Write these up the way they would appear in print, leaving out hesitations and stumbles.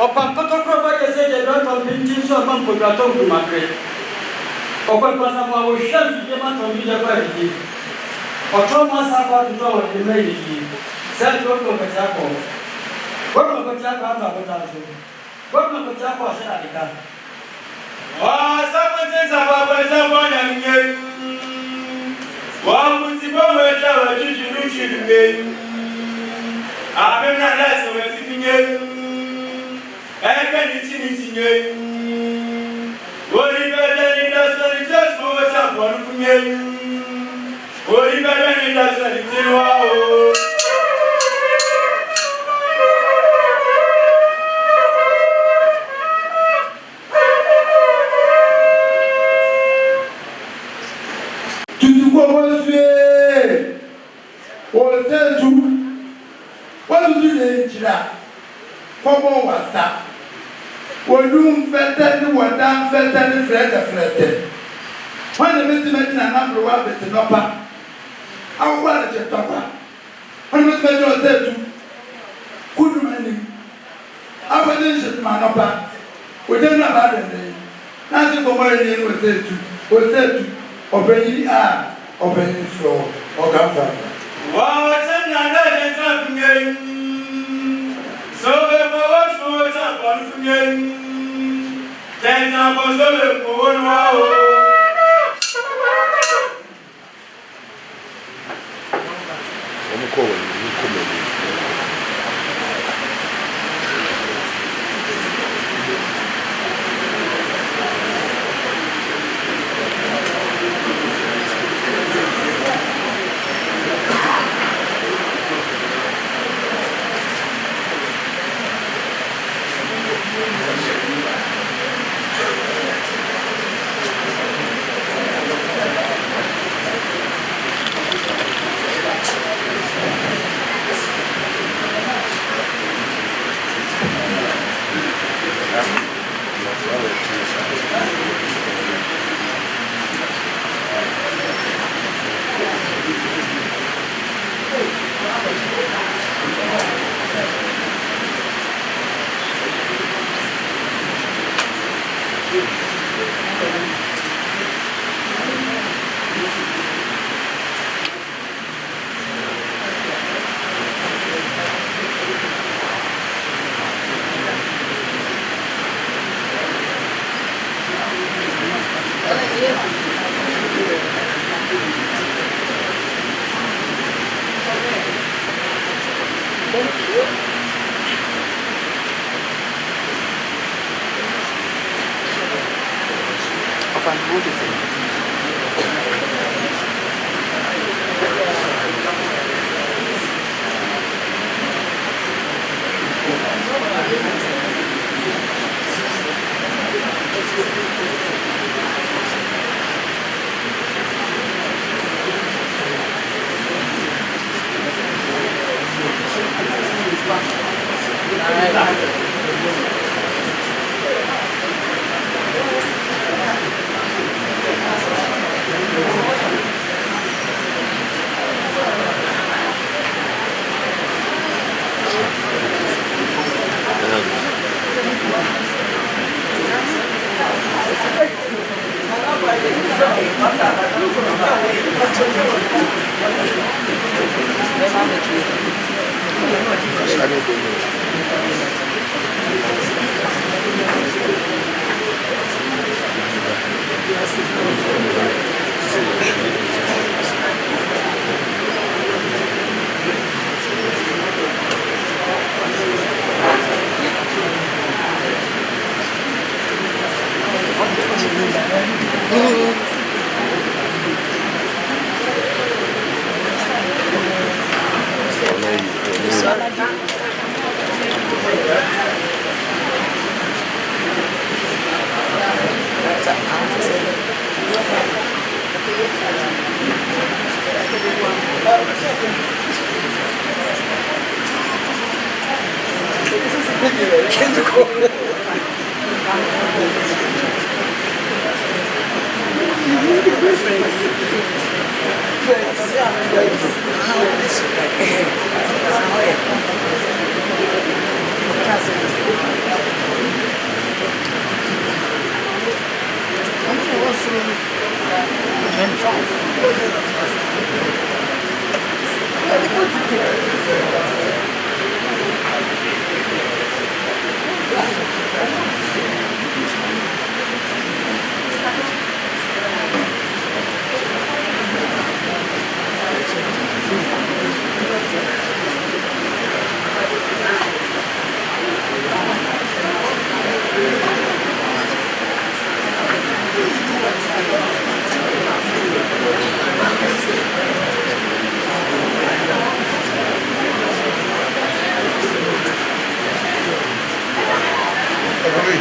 Opa potokro ba yese de don ton pintin so man po gato ku makre. Opa pasa ma wo shan fi ma ton bi da ba yi. Oto ma sa ba to wa de mai yi. Sai ko ko ka ta ko. Ko ko ta ka ta ko ta so. Ko ko ta ko sha da ka. Wa sa ko te sa ba sa ba na nye. Wa mu ti ba we ta wa ju ju lu chi nge. A be na la so we ti nye. Ega ni chi nye. Ori be de ni da so ni just for what up on fu nye. Ori be de ni da so ni ti wa o. Como wasa wodum fete ni wadam fete ni frete wana meti medina number 1 beti nopa awwa na chetopa wana meti medina ozetu kudumani abadin shetma nopa odena badene nazi komore ni ozetu obeyini a obeyini so ogamfa wa tena na tena pinye. So we watch for what up on Funyan. Then I was over for 1 hour. Let me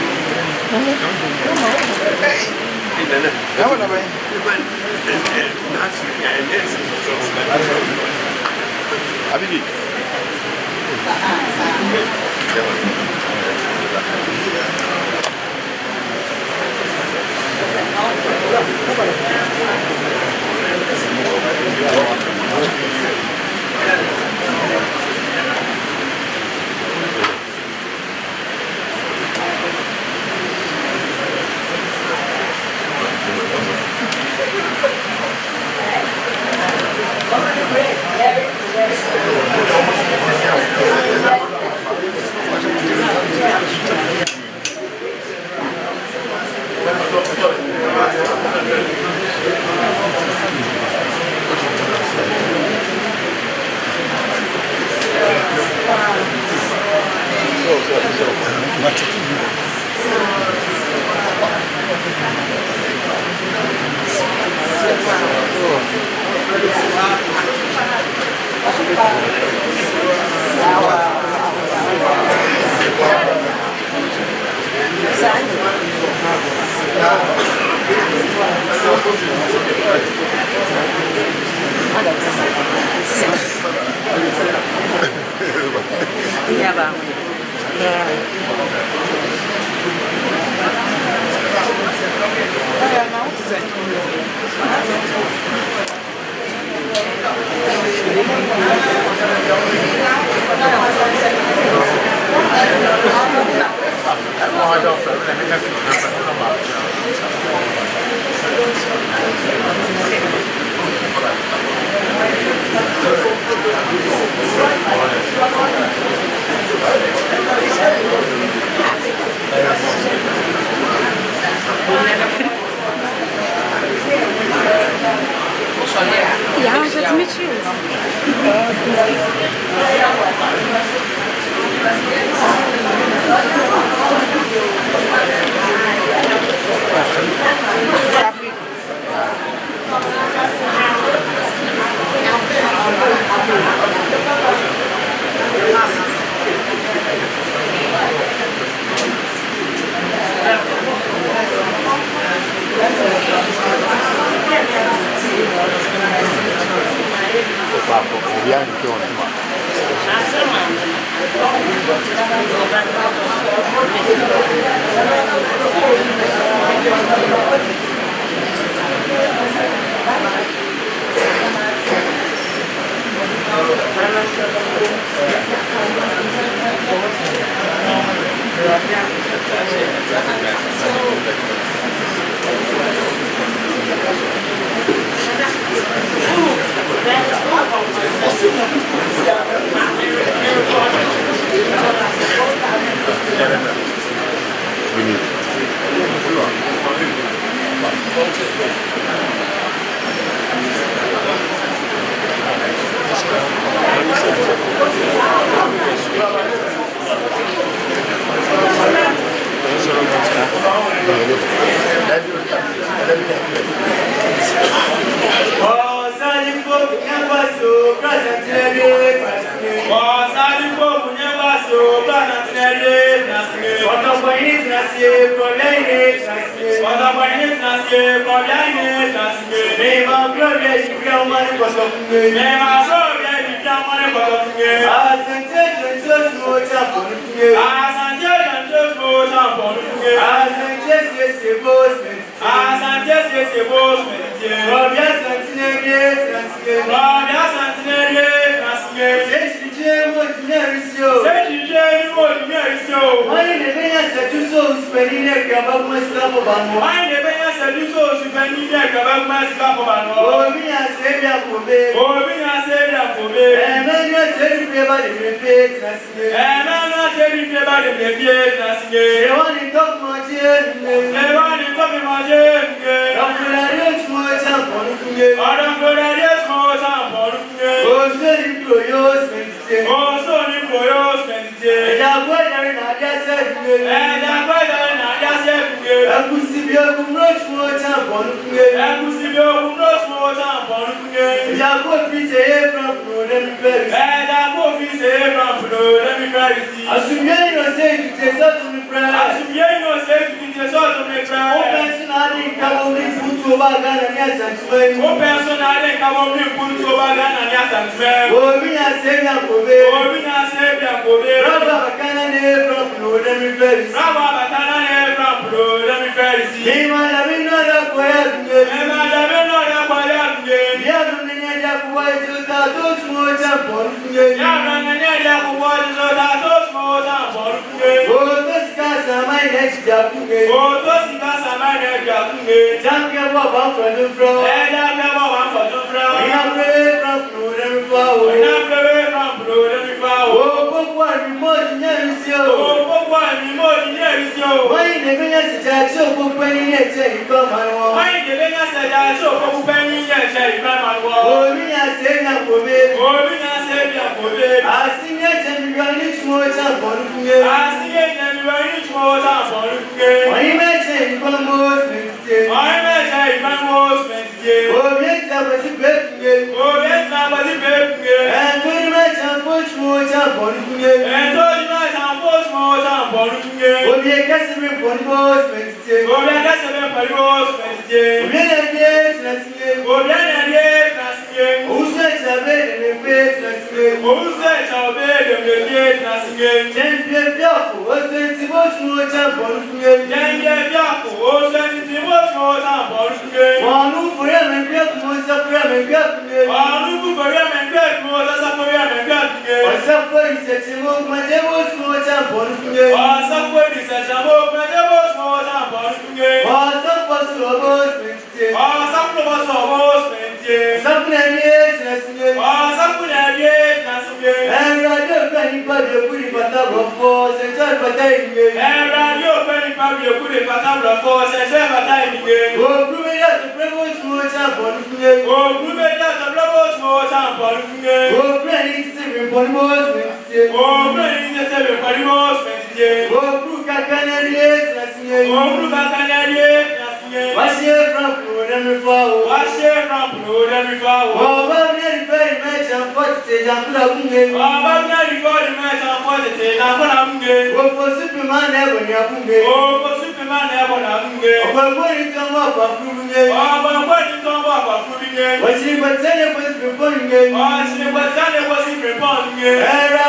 friend. As you know, say to the sort of my friend. O personally come on this put over Ghana and yes and sway. O personally come on this put over Ghana and yes and sway. O me a say ya kobe. O me a say ya kobe. Rabba bakana ne from Lord and me ferris. Rabba bakana ne from Lord and me ferris. Me man a me no da koya nge. Me man a me no da koya nge. Ya no ne ya koya juta to mo champion nge. Ya no ne ya koya juta to mo champion nge. O to ska sama ne japu nge. O to ska sama ne japu nge. Champion bo ba from from. Champion bo ba from from. Ina pray from Lord and me fa o. Ina pray from Lord and me fa o. O popo ni mo nya misio. O popo ni mo nya misio. Why ne me nya sija cho popo ni ne che iko manwo. Why ne me nya sija cho popo ni ne che iko manwo. O mi nya se na kobe. O mi nya se bia kobe. Asinye jemi ni tumo cha bonu funge. Asinye jemi ni tumo cha bonu funge. Why me che iko mo smete. Why me che iko mo smete. O mi cha basi betunge. O mi cha basi betunge. To ni me cha fo tumo cha bonu funge. To ni me cha fo tumo cha bonu funge. O mi kase me bonu mo smete. O mi kase me bonu mo smete. O mi na die na sinye. O mi na die na sinye. O se cha be de me fe na sinye. O se cha be de me fe na sinye. Jembe fiafo o se ti mo tumo cha bonu funge. Jembe fiafo o se ti mo tumo cha bonu funge. Wanu fure me gbe mo se fure me gbe funge. Wanu fure me gbe mo se fure me gbe funge. O se fure se ti mo ma je mo tumo cha bonu funge. O se fure se ti mo ma je mo tumo cha bonu funge. O se pasu o mo smete. O se pasu o mo smete. Safuna ni na sinye. O se fure ni na sinye. Radio ka ni pa de kuri fata rofo se ta fata inge. Radio ka ni pa de kuri fata rofo se ta fata inge. O grume ya to premo tumo cha bonu funge. O grume ya to premo tumo cha bonu funge. O grume ni ti me bonu mo smete. O grume ni ti me bonu mo smete. O gru ka kana ni na sinye. O gru ka kana ni na sinye. Washe from Lord and me fa o. Washe from Lord and me fa o. O ba mi ni fe me cha forte te jankula kunge. O ba mi ni fe me cha forte te jankula kunge. O fo superman e bo ni akunge. O fo superman e bo na kunge. O ba bo ni ton wa fa furu nge. O ba bo ni ton wa fa furu nge. O si ba tele bo si bo nge. O si ba tele bo si bo nge. Era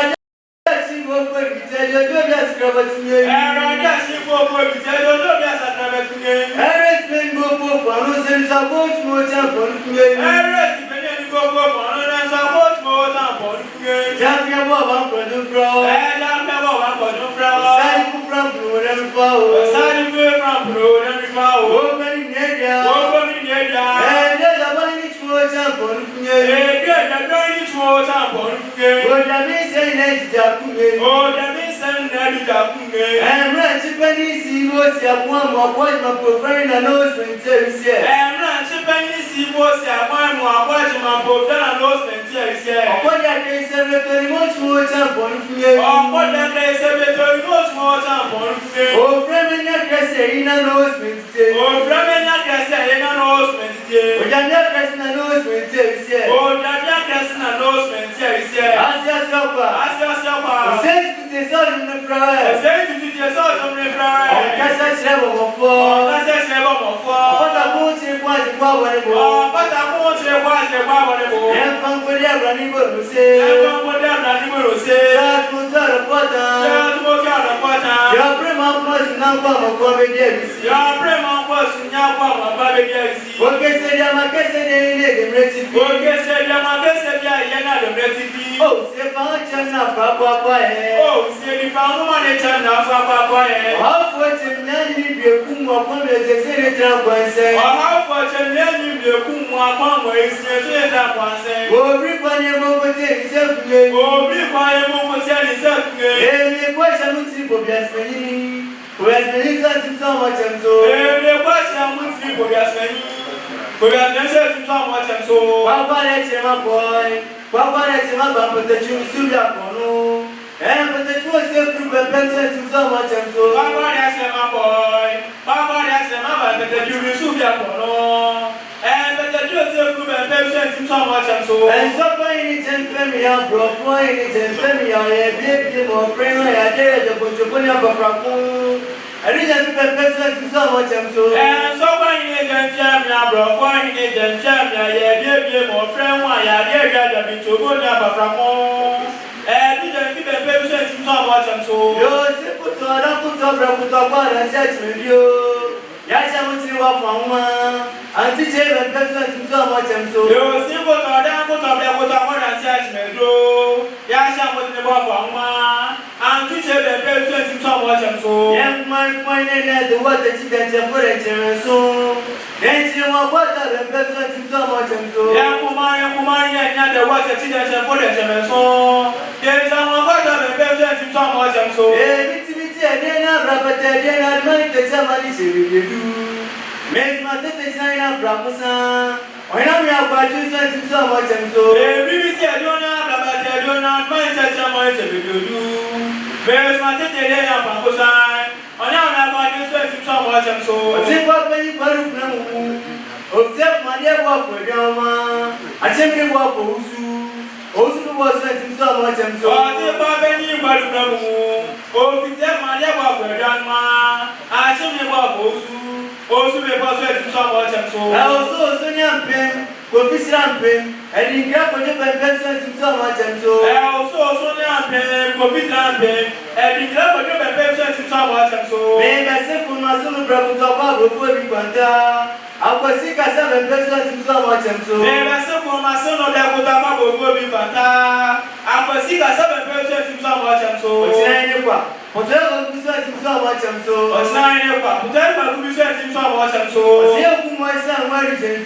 si bo fo bi te yo do bi askraba tinge. Era si bo fo bi te yo do bi askraba tinge. Era spin bo fo fa no se support mo cha bo nge. Era si be ni go go fa no na support mo cha bo nge. Champion bo ba ko do fro. Champion bo ba ko do fro. Sai ku from Lord and me fa o. Sai ku from Lord and me fa o. O ba ni nedia. O ba ni nedia. De la ba ni tumo cha bo nge. De da ni tumo cha bo nge. O da mi se ne ja kunge. O da mi se ne ja kunge. Emra chipani si wo si amu mo ko ma po friend na no spente ise. Emra chipani si wo si amu mo ko ma po friend na no spente ise. Opo ya ke se re to ni mo tumo cha bo nge. Opo ya ke se re to ni mo tumo cha bo nge. O friend na ke se ina no spente. O friend na ke se ina no spente. O ja na ke se na no spente ise. O ja na ke se na no spente ise. Asia sopa. Asia sopa. O se tu te so ni fra. O se tu te so ni fra. O ka sa chire bo mo fo. O ka sa chire bo mo fo. O ta ko ti kwa ti kwa wo ni bo. O pa ta ko ti kwa ti kwa wo ni bo. E fan ko dia bra ni bo ro se. E fan ko dia bra ni bo ro se. Sa tu ta ro pota. Sa tu ta ro pota. Ya prema mo si na kwa mo ko be dia bi si. Ya prema mo si nya kwa mo ba be dia bi si. O ke se dia ma ke se de ni de mreti fi. O ke se dia ma ke se dia ye na de mreti fi. O se fa cha na fa kwa kwa e. O se ni fa mo ma ne cha na fa kwa e. Ha fo ti na ni bi ku mo ko me se ni tra kwa se. O ha fo cha ne ni bi ku mo kwa mo e se tra kwa se. O bri kwa ni mo ko te ni se ku ye. O bri kwa ye mo ko se ni se ku ye. E mi kwa cha mu ti bo bi asmeni. O asmeni sa ti so mo chem so. E mi kwa cha mu ti bo bi asmeni. Ko ya ne se ti so mo chem so. Kwa kwa le che ma boy. Kwa kwa le che ma ba po te chu su ya ko no. Po te chu se fru be pe se ti so mo chem so. Kwa kwa le che ma boy. Kwa kwa le che ma ba pe te chu su ya ko no. Pe te chu se fru be pe se ti so mo chem so. So kwa ni jen femi ya bro, kwa ni jen femi ya e bi mo friend ya de ko jo ko ni ba fra ku. I didn't have a person so much. I'm so. And so when you get jam, bro, for you get jam, yeah, more friend, why, yeah, be to go down from home. And you don't keep a person so much. I'm so. Yo, simple to Adam put up and set with you. Yes, I want to walk from one. And to tell a person so much. I'm so. Yo, simple to Adam put up and set with you. Yes, I want to walk from one. And to tell a person so much. I'm so. Young man pointed at the water to get your foot and so. Then you want water and person so much. I'm so. Yeah, woman, yeah, the water to get your foot and so. There's someone water and person so much. I'm so. I didn't have a dinner, money to somebody to do. Miss Matis, I have Ramusa. When I have got you sent so much and so. Every I don't have, but I do not mind that someone to do. Where's my day up on the side? On our about you sent so much and so. I think what when you put up, observe my dear walk for Yama. I think you walk for Usu. Also was sent so much and so. I think Babby, you got to oh, if that my dear walk for Yama, I should be walk Usu. Also, be possible so much and so. I also so young pen, Professor Pen, and in Gap on your person so much and so. I also pen, Professor Pen, and in Gap on your person so much and so. May I say for my son, brother, before we went down. I was sick as 7 persons so much and so. There was some for my son of that would have before we went down. I was sick as 7 persons so much and so. What's 9 o'clock? Whatever we said so much and so. What's 9 o'clock? Whatever we said so much and so. See my son, where is it?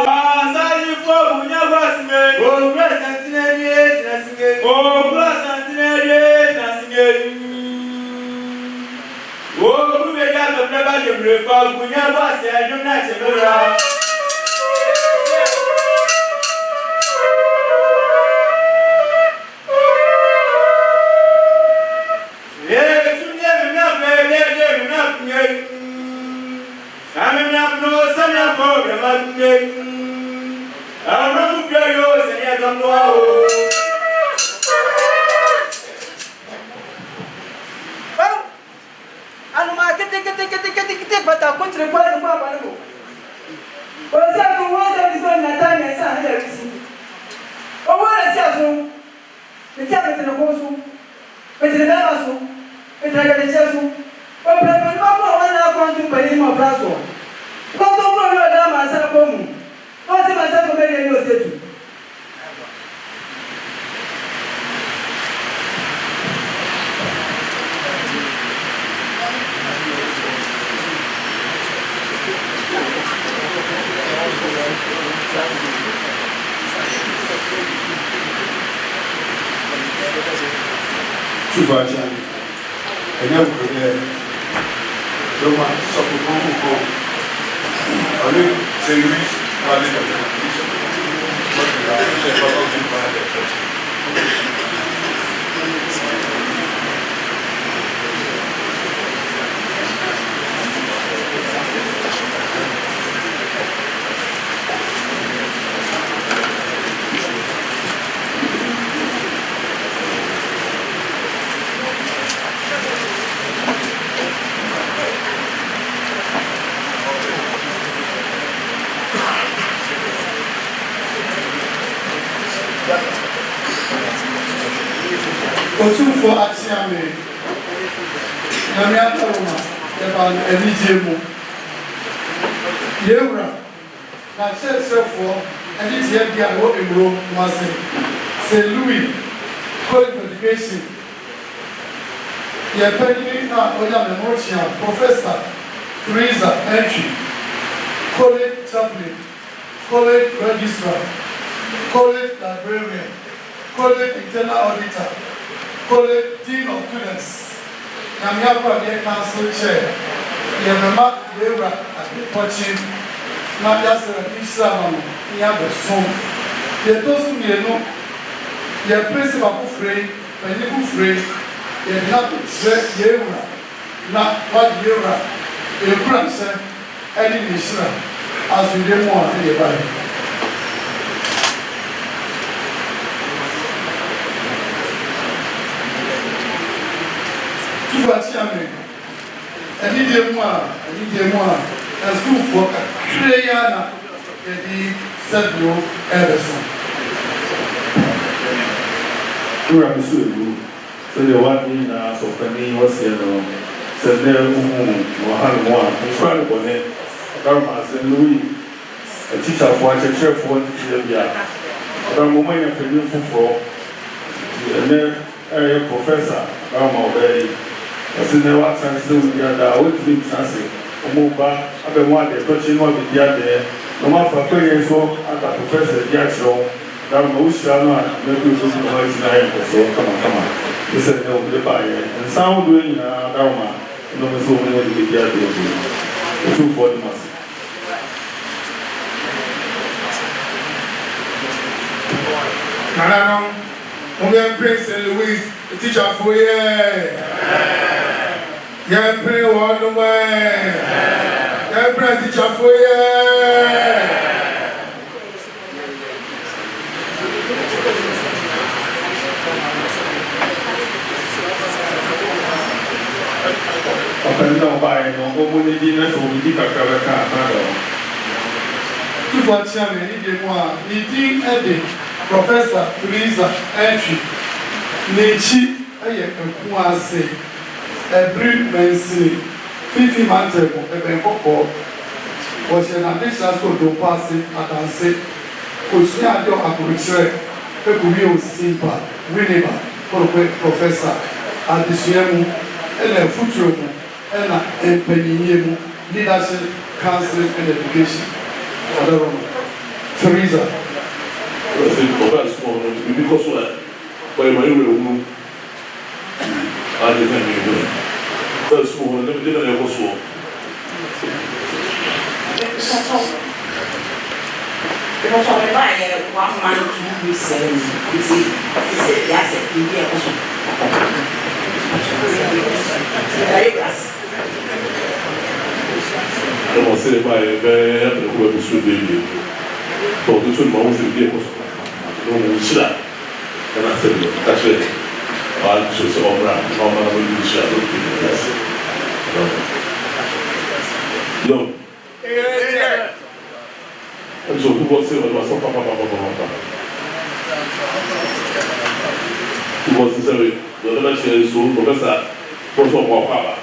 Ah, sorry for Munya me. Oh, grass and singing. Oh, grass and singing. Oh, we got the never refer. We never say, I do not say, I'm not no some program. I'm not yours and I don't know. But I put the bottom of my book. Well, that was a time and son here. Oh, what is that? The tablet in the horseshoe, but the Navasu, and I got a chassis. But I'm not going to pay him a brasso. Don't know your dam as a home. What's it myself a million years? Suvajan, and now we're there. So much support. I mean, say, what Otunfo Atiame, Namia Taroma, Evan Elijemo, Yewra, na Chelsea and it's here being what in Rome was St. Louis, College of Education. Ye penny na Oya Memoria, Professor Teresa Entry, College Chaplain, College Registrar, College Librarian, College Internal Auditor, College Dean of Students, Namia Dear Council Chair, Yamama Yewra at the Pochin, Nadia Islam, Yabeson. Ye doesn't know, ye principal free, when you free, ye not Yewra, not what Yewra, a grandson, any mission, as we didn't want anybody. Any day more, and school for Shreya, said no, Edison. You are Mr. So the one in Sofani was here, said there, or had one, in front of it, Dharma St. Louis, a teacher for a church for the Dharma of the new football, and then a professor, Dharma Bay. I said, never translate the other, would be translate. Move back, I've been wanting to touch on the other. No matter for 2 years, I got Professor Jackson. That was Shana, maybe we should noise in so come on. He said, no, the buyer. And sound doing Dharma, no, so many of the other. The 240 months. Madam, we Prince St. Louis, the teacher for you. Yeah, pray one away. Yeah, pray teacher for you. Open down by no money dinner, so we did a cover. Two for chairman, he did one. He did Eddie, Professor Teresa Entry. Nechi, I say. Every Wednesday, 50 months ago, a Bangkok was an additional to pass it. I can say, because we are your approach, people will simple, winnable, professor, at this year, and a future, and a penny leadership, counseling, and education. Teresa. Because what my I didn't know. First of all, let me do it. Because I buy 1 month, 2 weeks, it's a asset in here also. I must say, by a very happy whoever should be. But the two months in the also. No, should I? And I said, that's it. I should say, all right, how am I going to do shadow? No. And so, who was saying, who was saying, the other chair is so, Professor, what's up, Papa?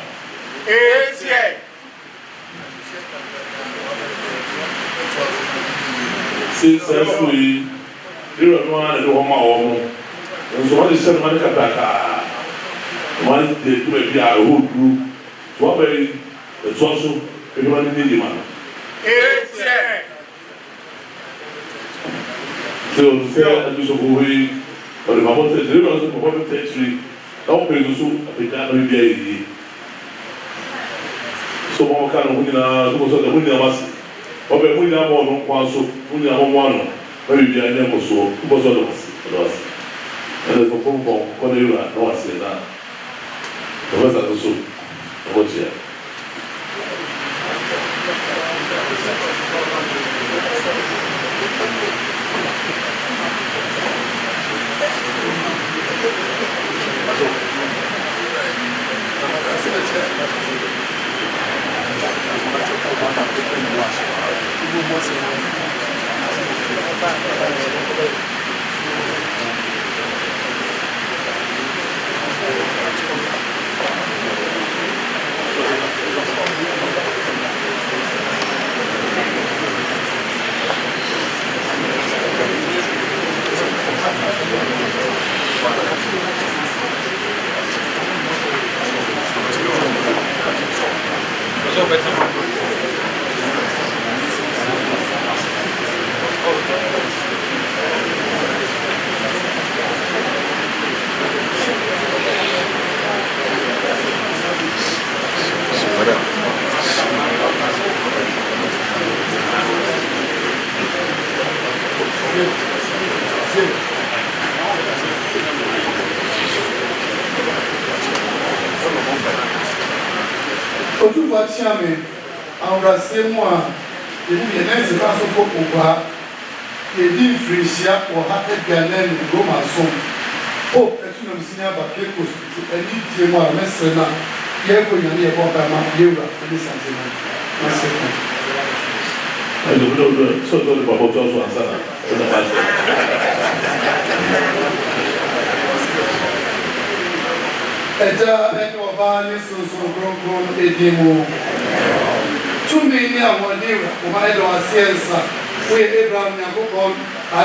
Since we don't want to do home. And so what is said, Manaka, one day to be a whole group, so very, it's also everyone in the man. So, fair and so away, but if I want to do also for 1 century, don't pay the soup of the Diamond Day. So, one kind of winner, the winner was, or the winner one, so winner one, maybe I never saw, who was otherwise. And the phone call, what do you like? No, I say that. The rest of the soup, what's here? Otufa Chairman, our same one, the next council Popa, the deep Frisia or Happy Galen, Roma Song. Oh, as you know, Senior Bakekos, and each Jema Messena, yɛkɔ nyane yɛbɔ ɔbɛma yɛwura ɛne santema mase ko So the Bible tells us that. ɛgya ɛne ɔbaa ne sonson kronkron ɛdi mu tumi ne ahoɔden wura ɔma ɛdɔ aseɛ nsa woyɛ abraham nyankopɔn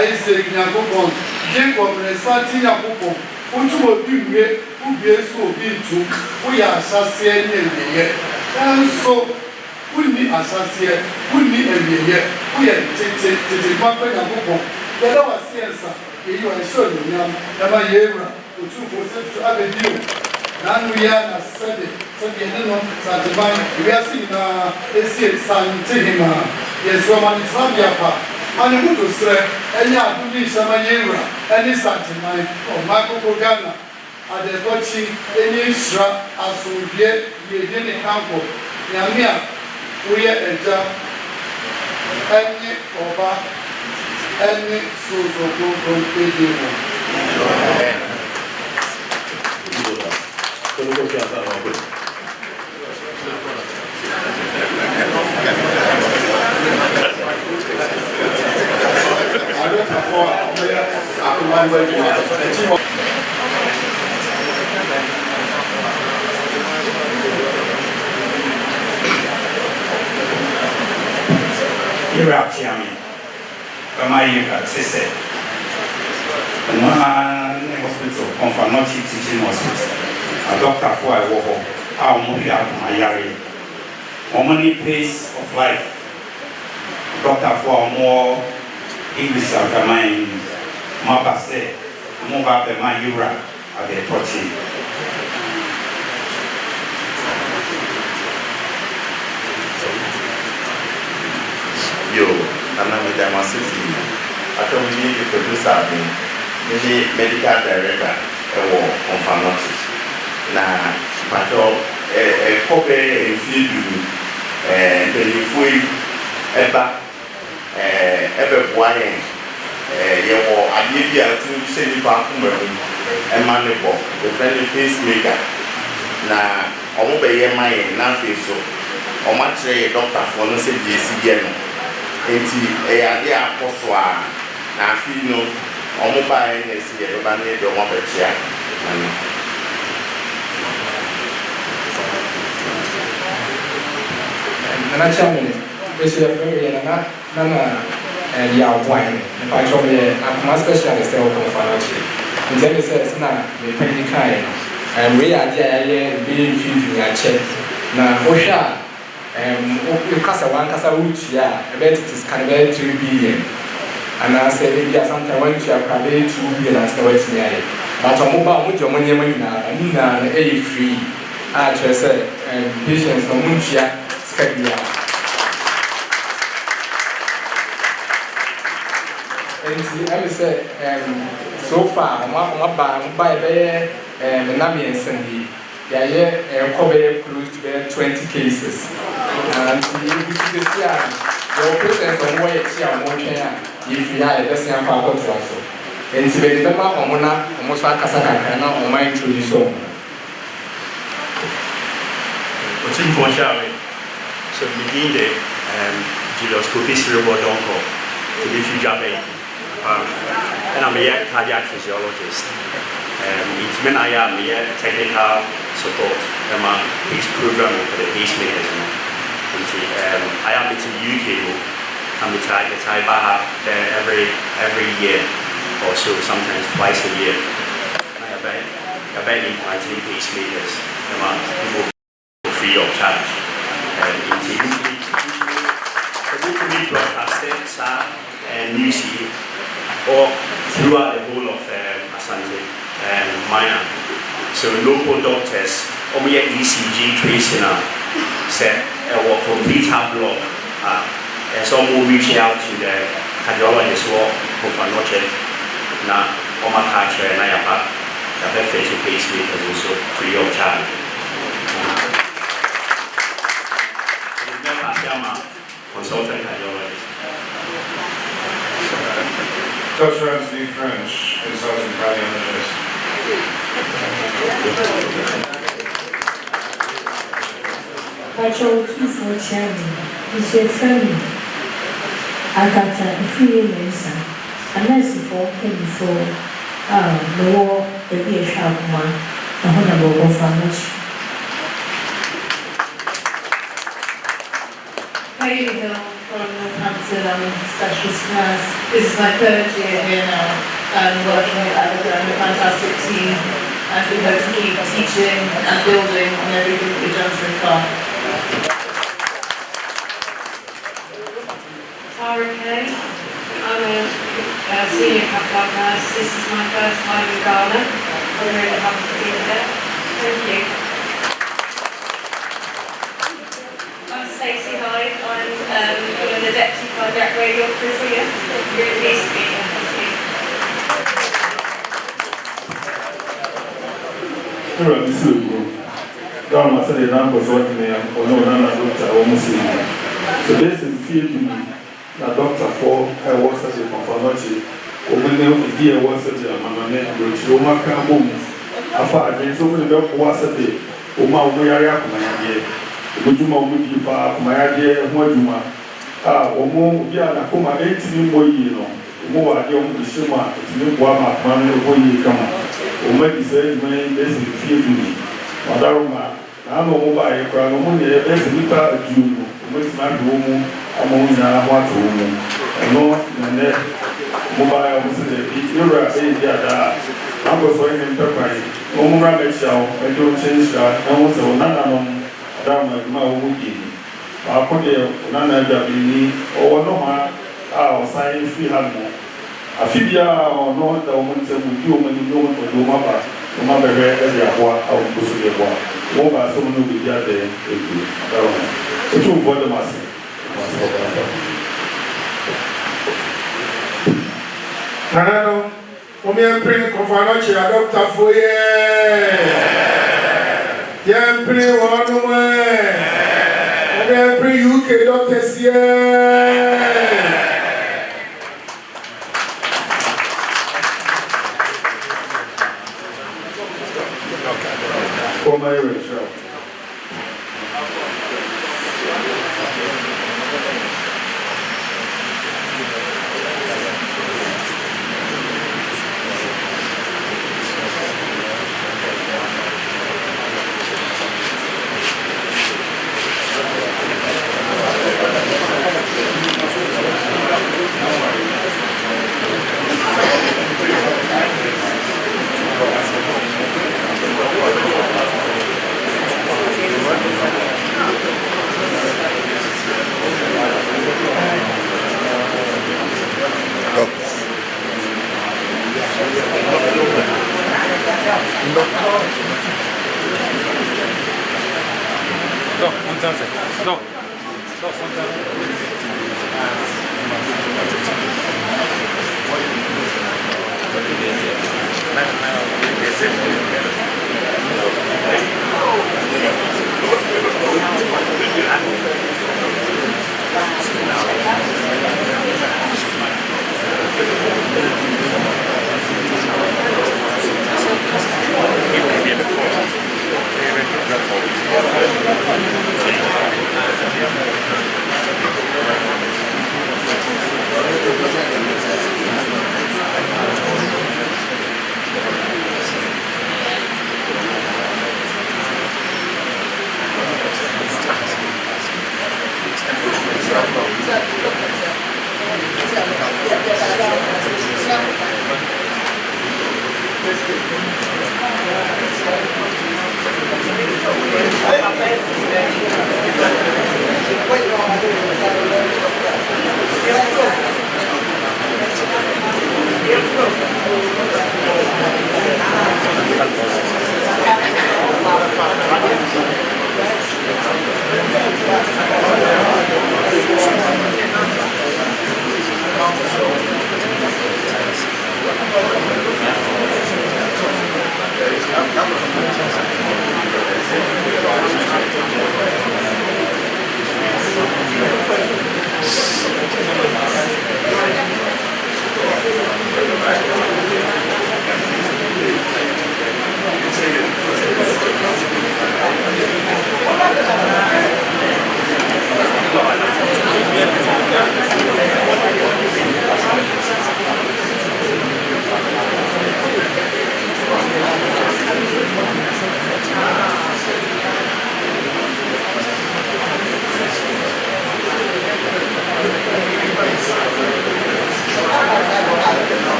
isaac nyankopɔn jacob resante nyankopɔn wotum obi mmue wobie so obi ntum woyɛ ahyɛseɛ ne awieyɛ nanso wonni ahyɛseɛ wonni awieyɛ woyɛ tete mapɛ nyankopɔn yɛda waseɛ nsa yɛyi wɔ ɛhyɛ anuonyam ɛma yɛwura otumfoɔ sɛ tu abɛdio nanu ya na sɛde ne no santeban ewiase nyinaa esie santehima yɛsɛ ɔma ne tenabea pa ma ne ho to serɛ ɛnyɛ adome nhyɛma yɛwura ɛne santeman ɔma koko ghana adɛkɔkyi ɛne nhyira asomdue yɛdi ne kankɔ nyame a woyɛ agya ɛne ɔba ɛne soosokronkron ɛdi mu Quello che ci ha dato questo. Iraq Yami, Iraq, Sisse, hospital, Confanochi Teaching Hospital. A doctor for a war, our movie out my yard. Many pace of life. Doctor for more English of the mind. Mabase, move up the my Ura at the touching. Yo, I'm not with them on City. I told me the producer, the medical director, on Fanotic. Na pato kope fidu telefoi eba boyen yewo adie a tu se ni ba kuma e ma ne bo the friendly pacemaker na omo be ye maye na fe so o ma kire doctor for no se die si ye no enti ade akoso a na fi no omo ba ye na si ye ba ne do mo be chia Nana Chairman, this year, Nana, the outline, the patch of the Akuma specialist of financial. And then it says, now, the penny kind, and we are there, being few at check. Now, Osha, and Casa one Casa Root, yeah, I bet it is kind of 2 billion. And I said, maybe sometimes when you are probably 2 billion as the way to me. But I'm about with your money now, and now, a free. I just said, patients from Munchia. And I said, so far, I'm by Nami and Sandy. Yeah, cover close to 20 cases. And you see, your presence on where it's here, if you are a person part of also. And to be the member of Mona, almost like Casacana, or my introduction. What's in for Charlie? So begin the Julius Kofi cerebral donko to be Fujabe. And I'm a cardiac physiologist. It's meant I am a technical support and my pace programming for the pacemakers. I am in the UK. I'm the Thai Baha there every year or so, sometimes twice a year. I have been implanting pacemakers among people free of charge. Usually broadcasted and newsy or throughout the whole of Asante and Minor. So local doctors, only ECG tracing set a complete heart block. And some will reach out to the cardiologist or Kopanoche na Oma Kacha and Ayapa, the face to pacemakers also free of charge. Consultant cardiologist. Dr. Anthony French, consultant cardiologist. Patrol 2 chairman, Mr. Friendly, Agata, free Mensa, unless for him for the war, the beer shop one, the honorable farmers. Hayley Hill from Northampton, I'm a specialist nurse. This is my 3rd year here now, working with Abigail and a fantastic team, and we hope to keep teaching and building on everything that we've done so far. Tara Kay, I'm a senior cath nurse. This is my first time in Ghana. I'm really happy to be here. Thank you. Stacey Hyde, I'm the Deputy Cardiac Radiographer here. Really pleased to be here. Thank you. Down my Sunday number for me, or no, doctor, almost. So this is field to me. Now, Doctor for I was such a conference. Woman, the dear was such a man, which Roma can boom. After I so many was a day. Oma, we are up my idea. Ujuma umudi pa kumayade mwajuma omo bia na koma 18 moyi no omo wa de omo shema tini bua ma kuma no boyi kama omo di say me esi fie duni wadaruma na no omo ba ye kra no mo ne esi nipa ajumu omo ti na do omo omo nya ho ato omo no na ne mo ba ya omo se de bi yura e dia da na go so ni mpepai omo ra me shawo e do change ka na mo se onana no Dama ma wuji ba ko de nana jabini o no ha a o sai fi halmo afibia o no da o mun se wuji o mani no ko do ma ba o ma be be e ya kwa a o ko so de kwa o ba so no bi ya de e ku da o o tu vo de masi Nanano o mi en prin ko fa no chi adopta foye Yempre wanu every UK doctors here. For my Rachel.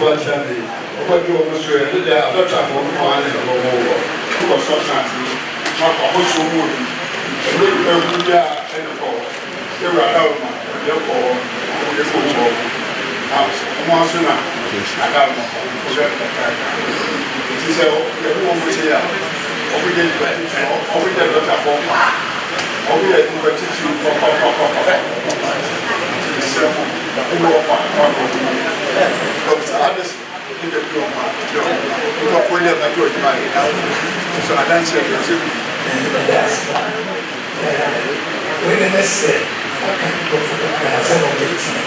Super Charlie, what you almost read, the doctor for one and a little over. Who was sometimes not a whole so wood. And they were and the call. They were out, therefore, the football. Once in a I got she said, everyone was here. We did not have one. We had to continue for others in the room. So I don't say that's when the next step, I can go for the class and on the team.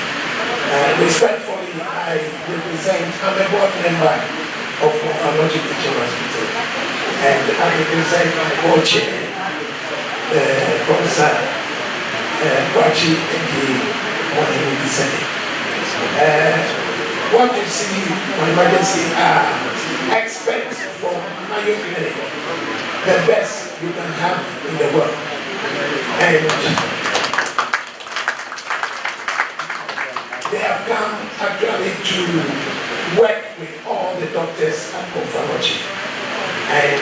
Respectfully, I represent, I'm a board member of Ophalogy Teaching Hospital, and I represent my board chair, Professor Kwachi Eki Mohinidiseni. What you see on emergency are experts from Mayo Clinic, the best you can have in the world. And they have come actually to work with all the doctors at Ophalogy and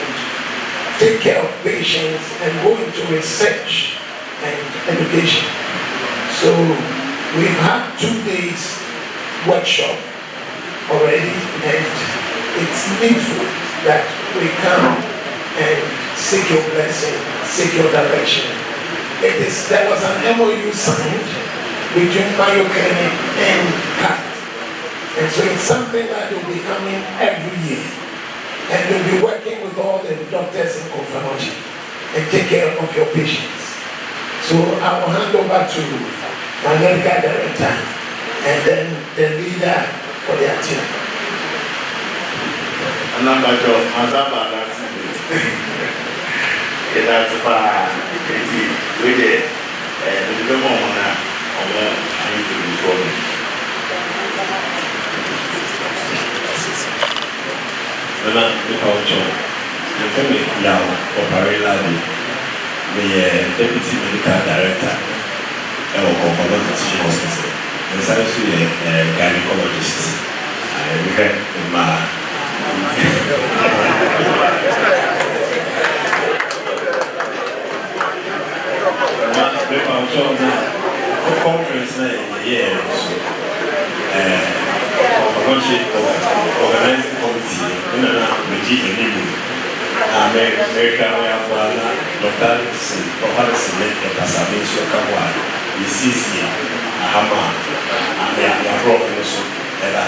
take care of patients and go into research and education. So we've had 2 days workshop already, and it's needful that we come and seek your blessing, seek your direction. There was an MOU signed between Mayo Clinic and CAT. And so it's something that will be coming every year. And we'll be working with all the doctors in Ophalogy and take care of your patients. So I will hand over to my medical director and then the leader for their team. Number two, Mazaba, that's it. That's we did. And the moment I need to be for me. The culture, the family now operate the deputy medical director of Ophalogy Teaching Hospital. And actually a gynecologist. I read the conference in the year, Ophalogy organizing committee in the America, we have Dr. Dr. Samin Sokawa, the CC, Ahama, and they are professors that I.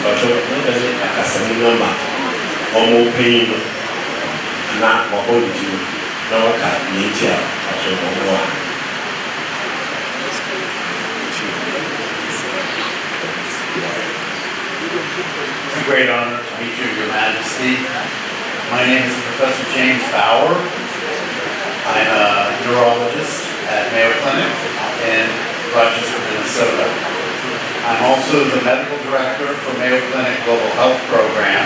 But I can number almost paying not what would you know? Nature, It's a great honor to meet you, Your Majesty. My name is Professor James Bauer. I'm a neurologist at Mayo Clinic in Rochester, Minnesota. I'm also the medical director for Mayo Clinic Global Health Program.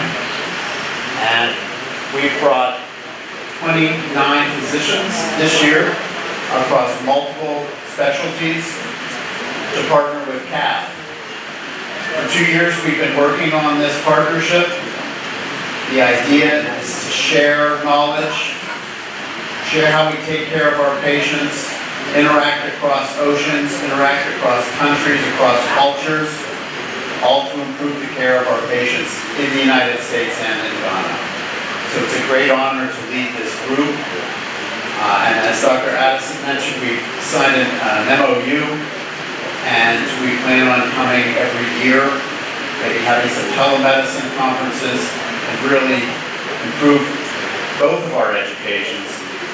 And we've brought 29 physicians this year across multiple specialties to partner with CAP. For 2 years we've been working on this partnership. The idea is to share knowledge, share how we take care of our patients, interact across oceans, interact across countries, across cultures, all to improve the care of our patients in the United States and in Ghana. So it's a great honor to lead this group. And as Dr. Addison mentioned, we've signed an MOU, and we plan on coming every year, maybe having some telemedicine conferences, and really improve both of our educations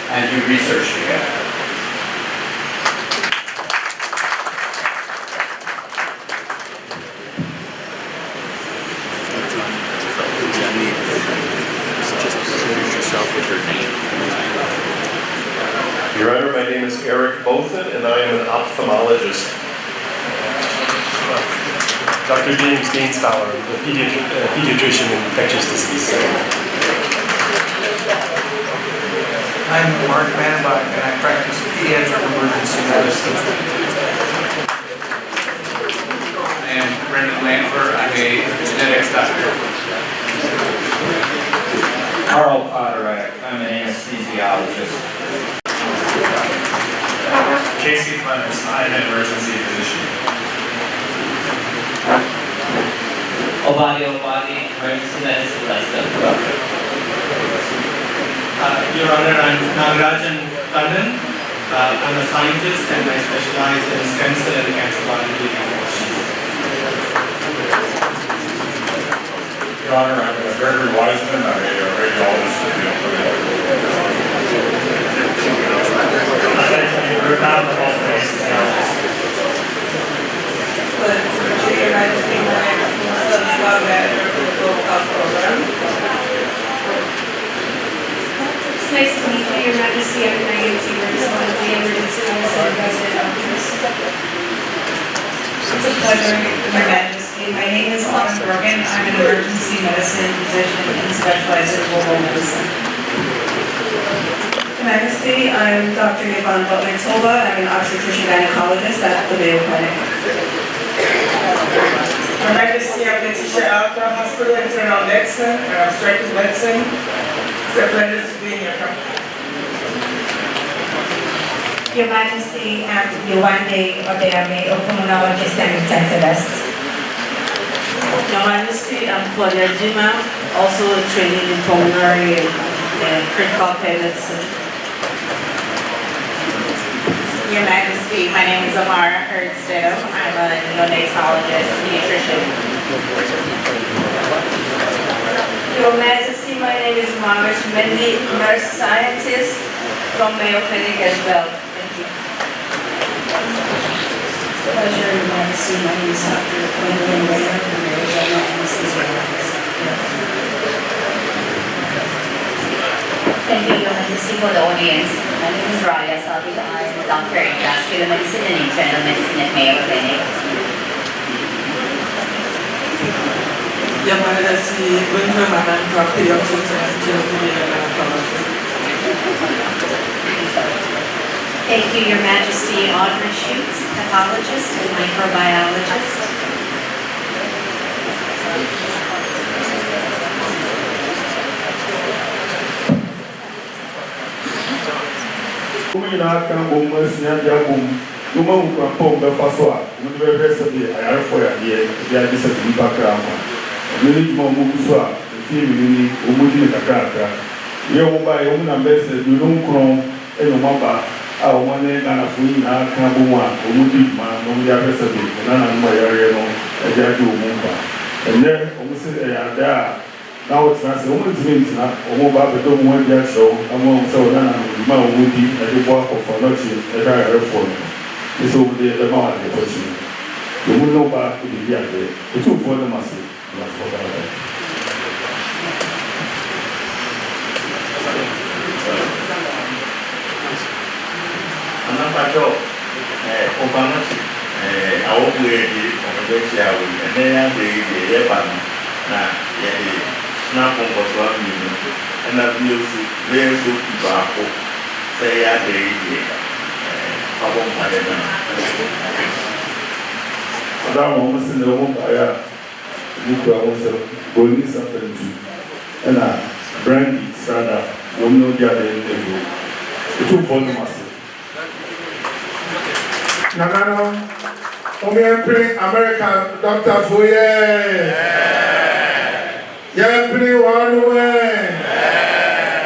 and do research together. Your Honor, my name is Eric Bothan, and I am an ophthalmologist. Dr. James Gainsbauer, a pediatrician in infectious disease. I'm Mark Manbach, and I practice pediatric emergency medicine. I am Brendan Lanfer. I'm a genetics start. Carl Potterack, I'm an anesthesiologist. Casey Clemens, I'm an emergency physician. Obadi, emergency medicine Leicester. Your Honor, I'm Nagarajan Kannan. I'm a scientist and I specialize in stem cell and cancer biology applications. Your Honor, I'm Gregory Wiseman. I'm a radiologist at the It's nice to meet you, Your Majesty. I'm Megan Sievers, one of the emergency medicine resident doctors. It's a pleasure, Your Majesty. My name is Autumn Bergen. I'm an emergency medicine physician and specialize in global medicine. Your Majesty, I'm Dr. Yvonne Butler-Tolba. I'm an obstetrician gynecologist at the Mayo Clinic. Your Majesty, I'm Letitia Alka, Hospital Internal Medicine and Obstetric Medicine. It's a pleasure to be in your company. Your Majesty, I'm Yowande Odeame, a pulmonologist and intensivist. Your Majesty, I'm Claudia Jima, also training in pulmonary and critical care medicine. Your Majesty, my name is Amara Herdsdale. I'm a neonatologist, pediatrician. Your Majesty, my name is Margaret Mendy, nurse scientist from Mayo Clinic as well. Thank you. Pleasure, Your Majesty. My name is Dr. Gwendolyn Rayer from Mayo General Anesthesia Office. Thank you, Your Majesty, for the audience. My name is Raya Sabi. I'm a doctor in vascular medicine and internal medicine at Mayo Clinic. Your Majesty, Winter Manandra, pediatrician and gynecologist. Thank you, Your Majesty. Audrey Schutz, pathologist and microbiologist. Como ina kan bom asia dia bom no ma ukwa pom be fa so a mo be be se bi ayar fo ya dia di se bi ba kra ma ni mo mo so a fi mi ni o mo di kakra ye wo ba ye mo na be se du no nkron e no ma ba a o mo ne na fu ina kan bom a o mo di ma no dia be se bi na na mo yare no e dia di o mo ba ene o mo se ya da now it's not so much means na o mo ba be do mo dia show amo so na na ma o mo di e de bo for not e da reform is over there the ma de to chi o mo no ba ku di ya de o tu for the masse na for da ana pa jo o ba na chi awo bu e di o be chi awo ene ya be ye ba na ye na kɔnkɔtɔ aminu ɛna biosu bɛyɛso baako sɛ ɛyɛ ada yi deɛ abɔ mpaeɛ na ɔda wɔn si na wɔn mpaeɛ a ebi kura wɔn sɛ boni sapantu ɛna brandy strada wɔn na ɔdi ada yi na ewu etu bɔ ne ma se. Nanano, Omiempre American Dr. Foye. Everyone way.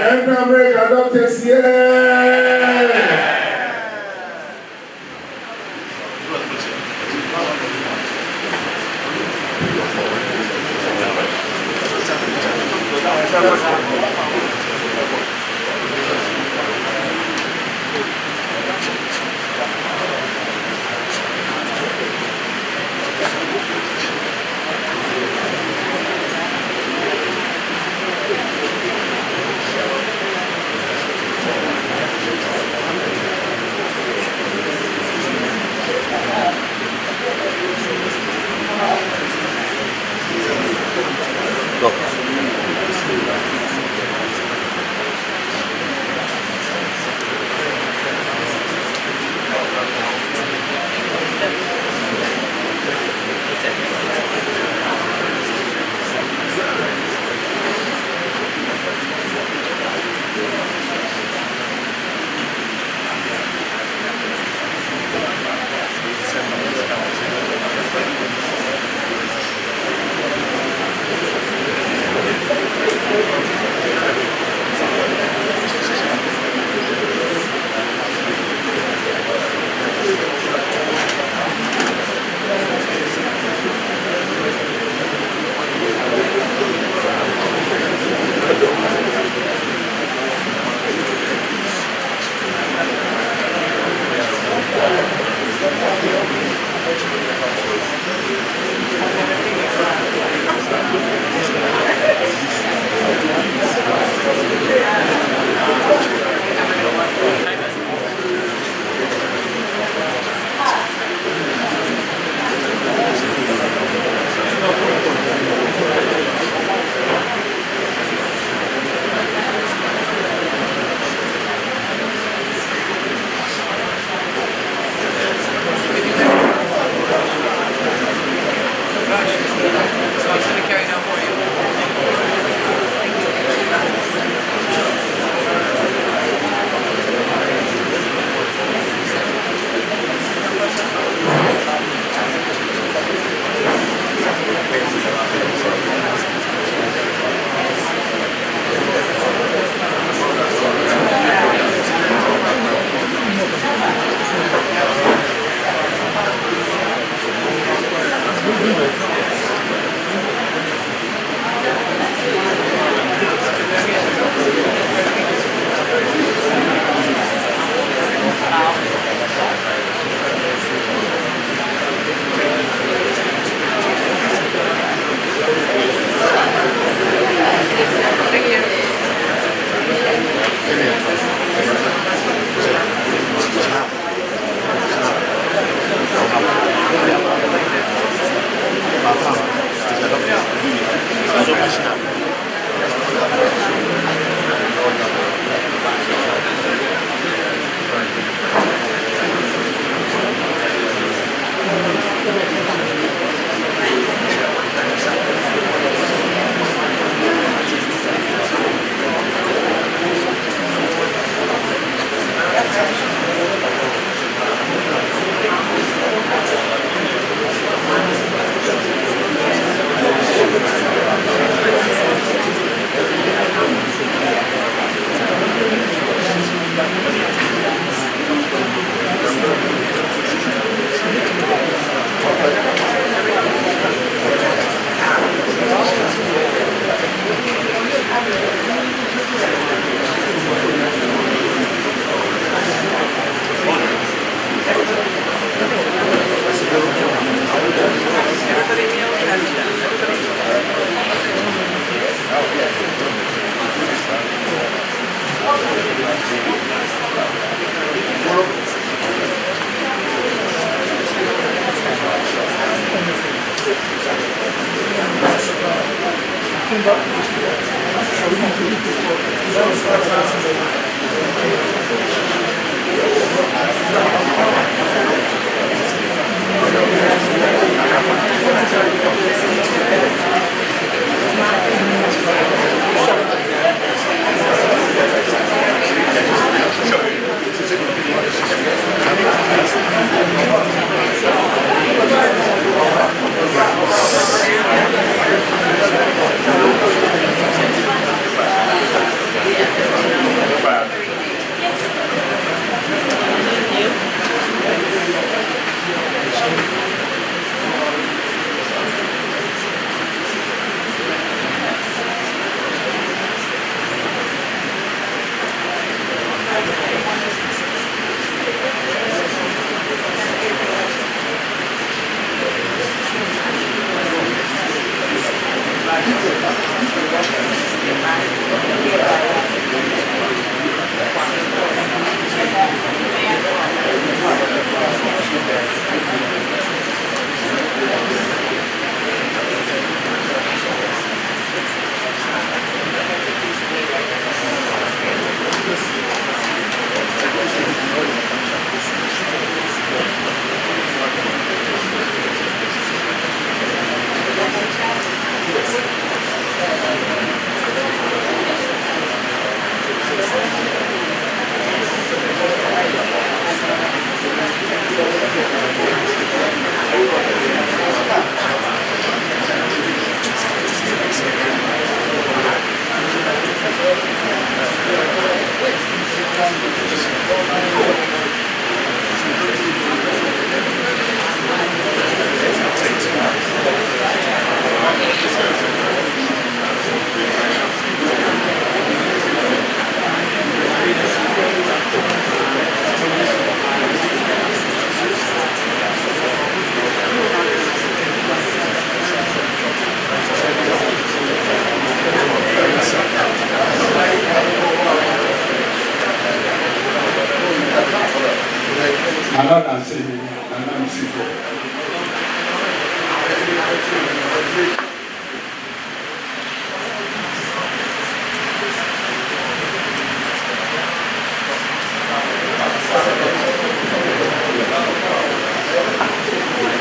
Every American doctors, yeah.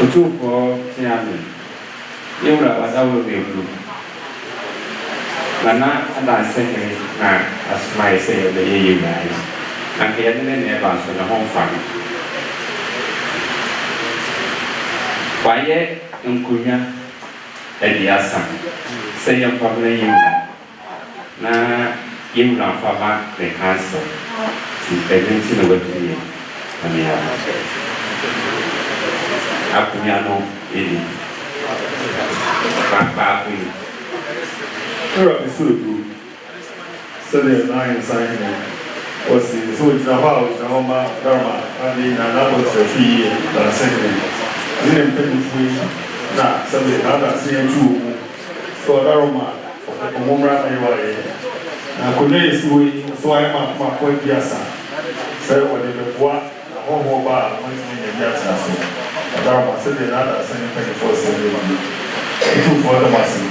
Utupo siami. Yura wadawu biru. Mana ada sekali na asmai saya dari Yunai. Akhirnya ni bahasa na Hong Kong. Wajah engkunya ediasan. Saya pernah Yunai. Na Yunai faham berhasa. Si pengen si nak berjaya. Kami ada. Aku nyano ini. Apa aku ini? Era absurdo. Sede nine sign was so Java, Java, Dharma, and na Sophie, the second. Didn't pay free. Na Sunday, other CM2. So Dharma, Omura, na Kone Sui, so I am a point Piasa. So when the bois, a home bar, when you get Dharma said another sending 24/7. Two for the massive.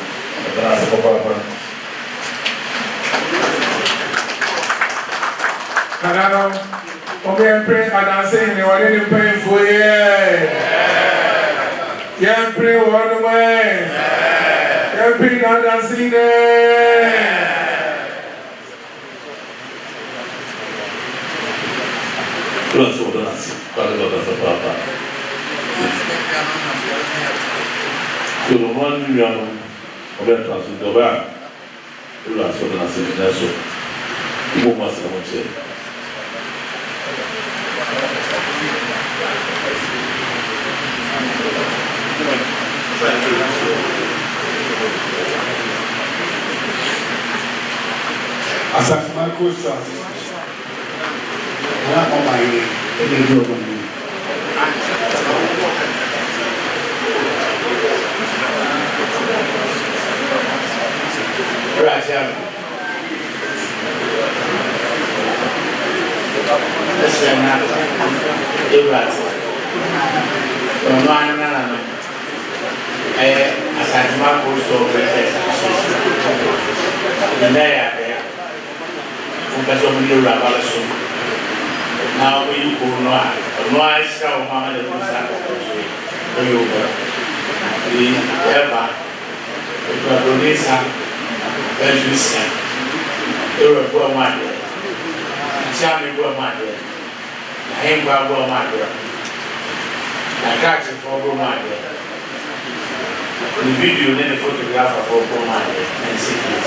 That's a papa. Canano, I'm praying and I'm saying you are really praying for you. Yeah, pray one way. Yeah, pray and I'm saying it. Let's go to us. Papa. So the one young Roberto Doba, who are so that I said, who must have said. As a Marcos, not on my way, they do on me. Gracias. Listen, as I Because of the rabbi, now we go no, I shall mamma the Musa, the Eva, the Gradonesa, Benjamin, they were poor mother, charming poor mother, hang by poor mother, I catch it for poor mother. The video, then the photograph of poor mother, and see it.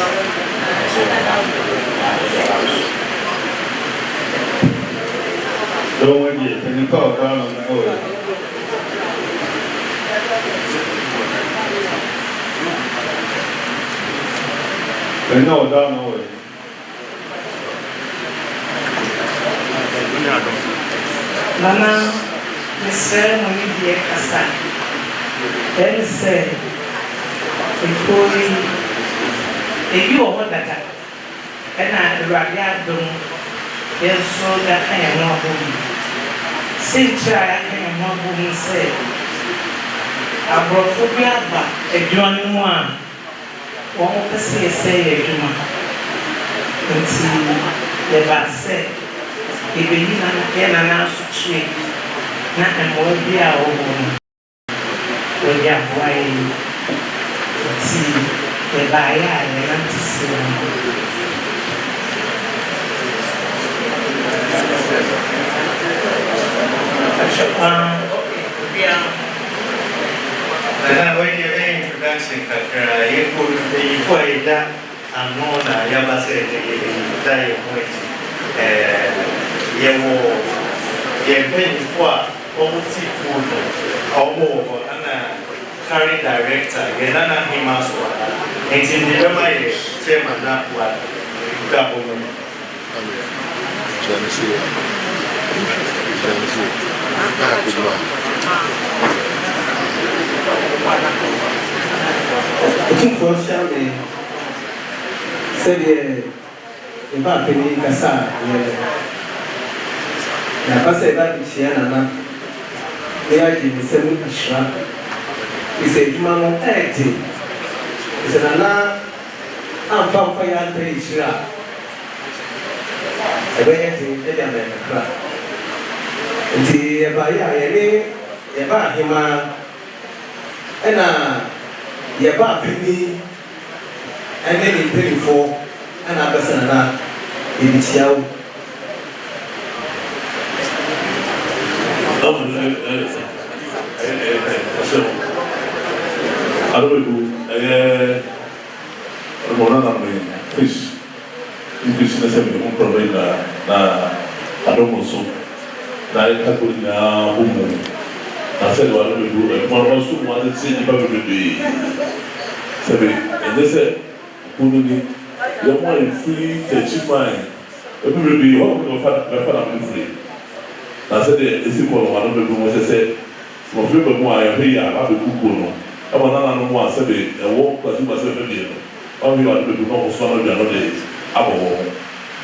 Don't want you, can you call down on the order? No, down the order. Nana, the ceremony be a casa. Then said, if you are that, and I rather don't. Yes, so that I am not home. Since I am not home, said, I brought for Biaba, a John one. One of say a Juma. And see the bad said, if you can announce a tree, not a more be our home. When you have why see the buyer and to see. When you introduction, you put that and more than Yaba said, you pay for almost food or more, and carry director, Yanana Himaswa, and in the memory, chairman, that one, government. Otumfoɔ hyia me sɛdeɛ mba apani kasa yɛ na aba sɛ ɛba hyia nana ne agye ne nsɛm ahyira sɛ adwuma no ɛɛgye sɛ nana amfa yɛ anta yɛ hyira a ɛbɛyɛ den ɛde ama yɛ kakra nti yɛbaeɛ a yɛne yɛba ahema ɛna yɛba apani ɛne ne mpanimfoɔ ɛna abɛsɛ nana yɛde kyia wo fish necessarily un problema na adomoso na kakuri na humu na sɛ wa no do e mo no so mo ate se nipa bebe sebe and they say kunu ni ya mo e free teach mind e bebe ho mo fa na free na sɛ de esi ko no bebe mo sɛ mo free be mo ayo he ya ba be kuku no e mo na no mo asebe e wo kwasi ma sɛ bebe no o mi wa bebe no so na do de abo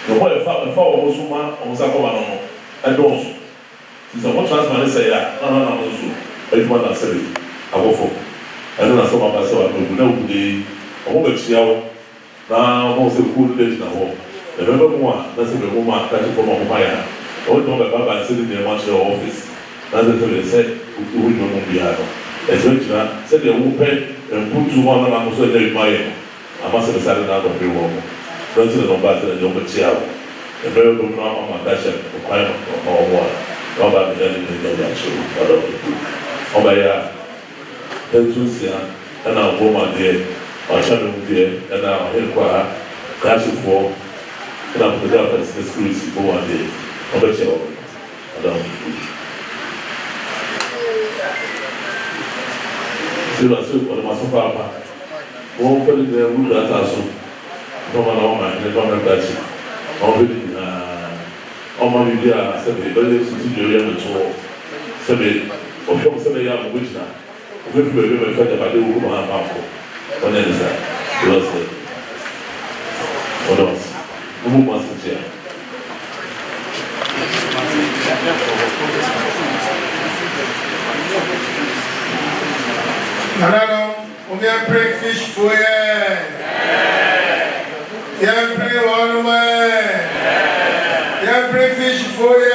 the boy fa wo so ma o sa ko ba no e do so is a what transfer say ya na so e ma na say abofo e na so ma ba say wa do na u de o mo be chia wo na mo se ku de na ho e be mo a na se be mo ma ka ko mo ba ya o do be ba ba se de ma che office na se se say u do mo bi ha no e so jira se de wo pe putu mo na mo so de ma ye ama se sa na do pe wo President of Baton and Yomachiao, a very good now on my passion for crime or water. Robert Medellin and Yomachiao, but of the two. Obaya, Pentusia, and our woman there, our shadow there, and our headquarter, Clash of War, and our developers, the schools for one day. Obachao, and our food. Zero soup on the Masopapa. One for the root at our soup. Toma na oma ne toma tachi obi na oma bibia sebe bele suti joye no to sebe o fo sebe ya mo gina o fe fe be me fa da ba de wo ma ma ko ona ni sa lo se odos mo mo se tia Nanano obi a break fish for ye. Yeah, pray one way. crayfish for you.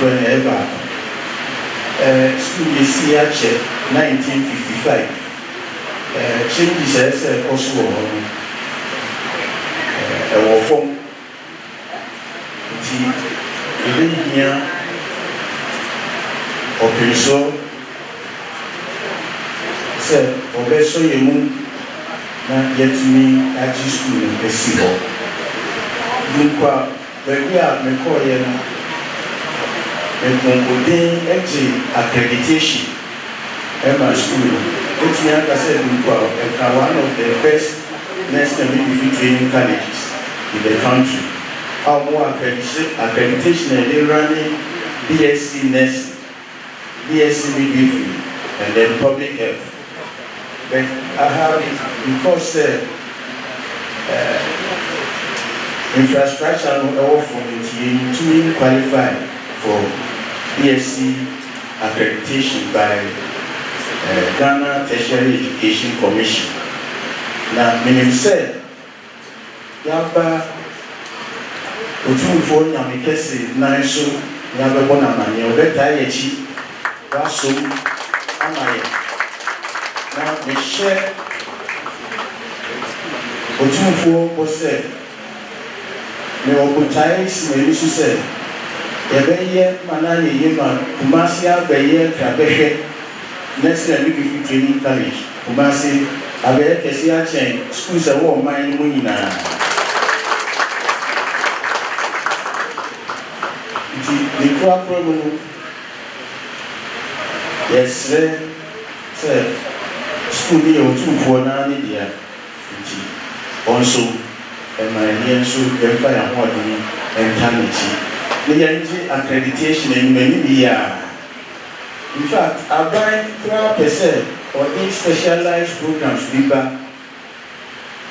when ever. School is here, 1955. Changes as a possible. Our form. Even here, operation. Said, Obeso Yemu, na yet me at school in the Sibo. Lupa, baby, I may call you. And Mongolian accreditation at my school. It's me, like I said, and one of the best national midwifery training colleges in the country. Our more accreditation and they running BSc nursing, BSc midwifery, and then public health. But I have because infrastructure no from it to qualify for BSc accreditation by Ghana Tertiary Education Commission. Now, meaning said, Yaba Utu Yamikesi Naisu Yababona Mani, Obetayechi, Wasu, Amaye. Now, we share Otumfo Bose. Me Obutais, me Lusu said, Yabeye Manani Yema, Kumasia Beye Kabehe, next year we give training college, Kumasi, Abe Kesia Chain, schools are all mine winner. The crop problem, yes, sir. School here or 2 for 9 years. Also, and my dear so verify and what eternity. The accreditation in many years. In fact, I buy 12% or 8 specialized programs with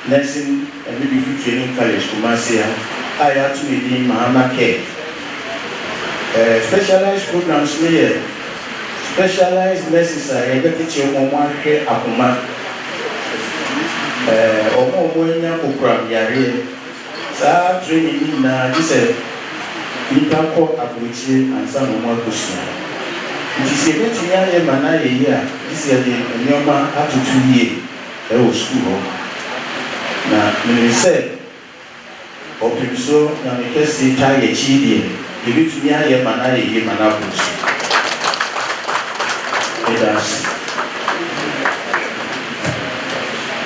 nursing and midwifery training college, Kumasia. I had to be in Mahama Care. Specialized programs here. Specialized nurses are able to teach you more care akuma. Omonya program yare. Sa training na this nipa ko abuchi and some more question. It is a bit near mana here. This is the nyoma up to 2 years. There was school. Na me say opiso na me kesi ta ye chidi. E bit near mana here mana buchi.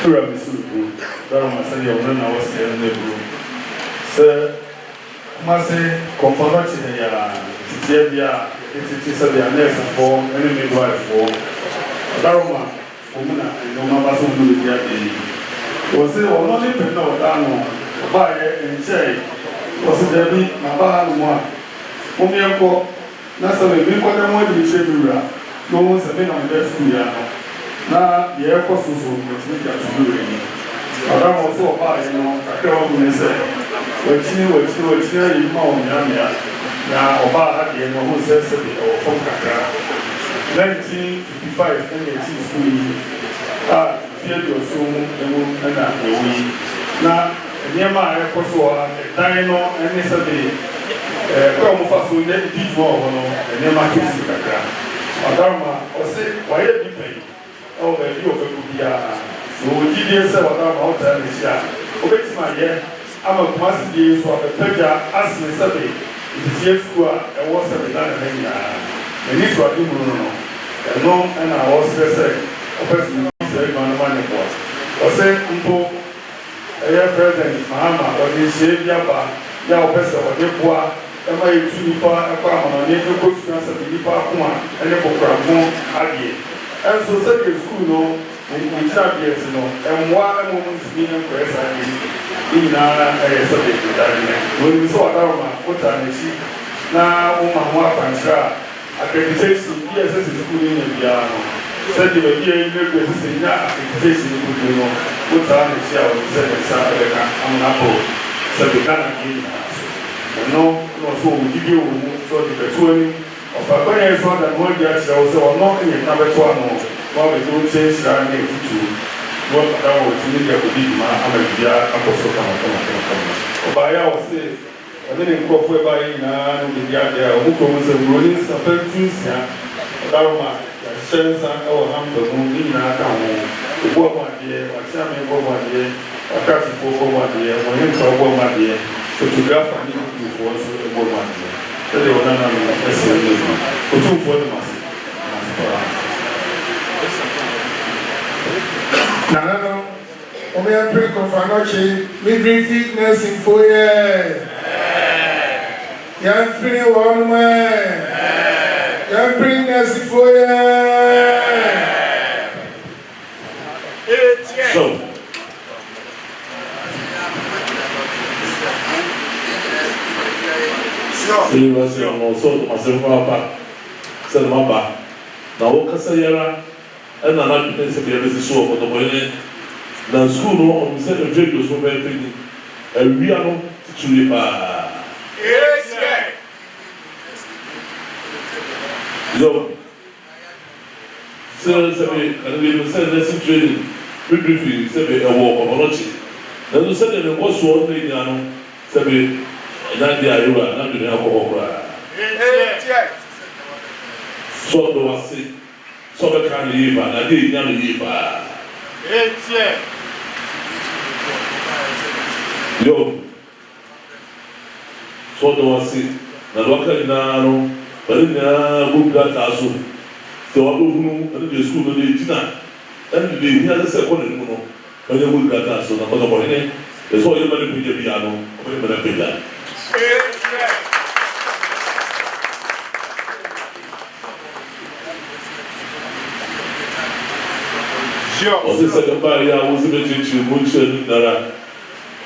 Tiramisu, Dharma said, "You don't know what's in the room." Sir, Masi, Confirmation, Tibia, it is a nurse for any midwife for Dharma, woman, and no Mama's own do it. Was it only Peno Dano, buy and say, was it there be Mabana? Omiako, Nasa, we got them one in Shebura. No one's a bit on the school. Now, the air force was going to make us do it. But I'm also about, I can't even say, which you know, now, about the who says it or from Kaka. 1955, and it's school. Field or soon, and that way. Now, near my air force, Dino, and it's a day. Come fast, we let it more, and near my kids. Adama, or say, why are you paying? Oh, the view of a good year. So, we did this about our time this year. Okay, my year, I'm a master days for the pleasure as we say. It is yet school and was a done and this was you know. And no, and I was say, a person is very money for. Or say, a president, Mahama, or the Shaviaba, Yao Pesa, or the Bois. Am I to Nipa, a farmer, and the good chance of the Nipa Kuma, and the program again. And so, second school, no, in champions, no, and one woman's being press in a subject. When we saw Dharma, what time is she? Now, Mama Pansha, accreditation, yes, this is school in the piano. Said you were here in the accreditation, you know, what time is she? I was saying, I'm not both. So, we can't no, so we give you so the between of a very short and 1 year, so not in number 1 while we don't change that name to what I was in the Budima, Amadia, Apostle. Obaya was ɛne ne nkurɔfoɔ ɛbaeɛ nyinaa no de adeɛ a ɔmo kɔn sɛ buroni sapɛntu nsia ɔdaroma yɛahyɛ nsa ɛwɔ hampa mu ne nyinaa ka ho ɔbɔ mu adeɛ wakyɛame bɔ mu adeɛ wakatifoɔ bɔ mu adeɛ wɔhemfa bɔ mu adeɛ fotografa ne kukufoɔ nso bɔ mu adeɛ sɛdeɛ ɔnana no ɛsɛ no mu ɔtumfoɔ no mase Nana no, ome ya pray confanoche, midwifery fitness in 4 years. Young free 1 man. Young bring nurse in 4 years. So, ele vai ser um sou uma semana ba na o kasayara ana na bi se be be so ko to boye na school no on se de video so be fini e wi ano tituli ba yes yo se be ani be se de training briefly se be e wo ko no chi na so se de wo so on ni ano se be na dia yoga na bi na ko ko ra so do wasi so be kan yi ba na dey nya yi ba yo so do wasi na do ka ina no bari na buga ta so to wa do hunu na dey school no dey tina and dey nya se ko ne mu no bari buga ta so na ko do ne e so ye ma le bi ya no ko me na pe la ọsẹ sẹkẹ báyìí àwọn ọsẹ bẹ kyerẹkyerẹ mu nkyerẹ ní nara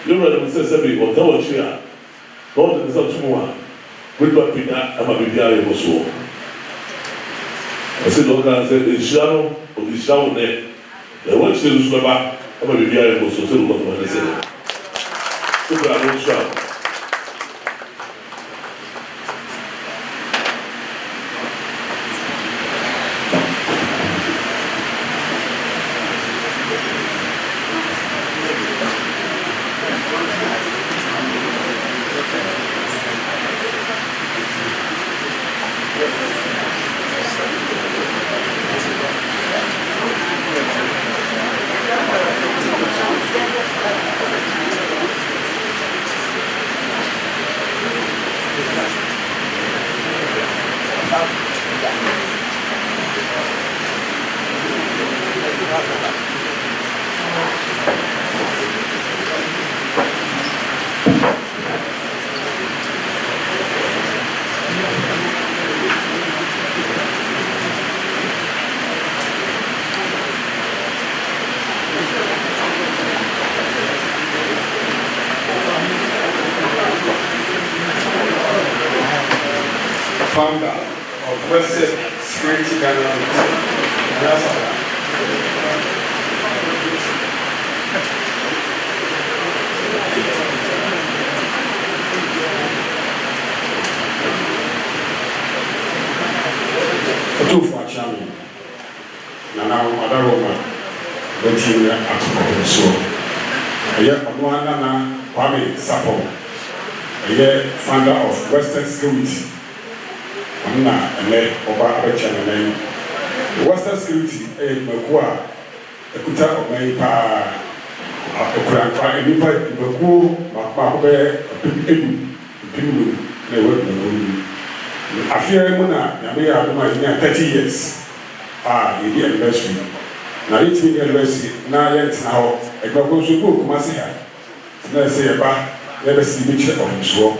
yóò rẹ ní sẹ sẹbi ọdá wọ kyerẹ a na ọdẹ ní sẹ tum a wíwá pinna ama bíbí ayé wọ so ọsẹ ní ọkà sẹ nhyira no ọdẹ nhyira wọ nẹ ẹwọ kyerẹ nso bẹba ama bíbí ayé wọ so ọsẹ ní ọkọ ní sẹ ṣé bẹrẹ àwọn nhyira. Founder of Western Security Ghana. Otufu achami Nana Adaroma waiting at the show. I am Nana Kwame Sapo, founder of Western Security. Na ene oba abecha na nan Western Security makua ekuta oman pa akura kwa nipa maku makwa be edu na we na afia mu na me ya ma nya 30 years yedi anniversary na yiti anniversary na yent na ho egbako so ko kuma se ha na se ya ba ya be si bi che ofso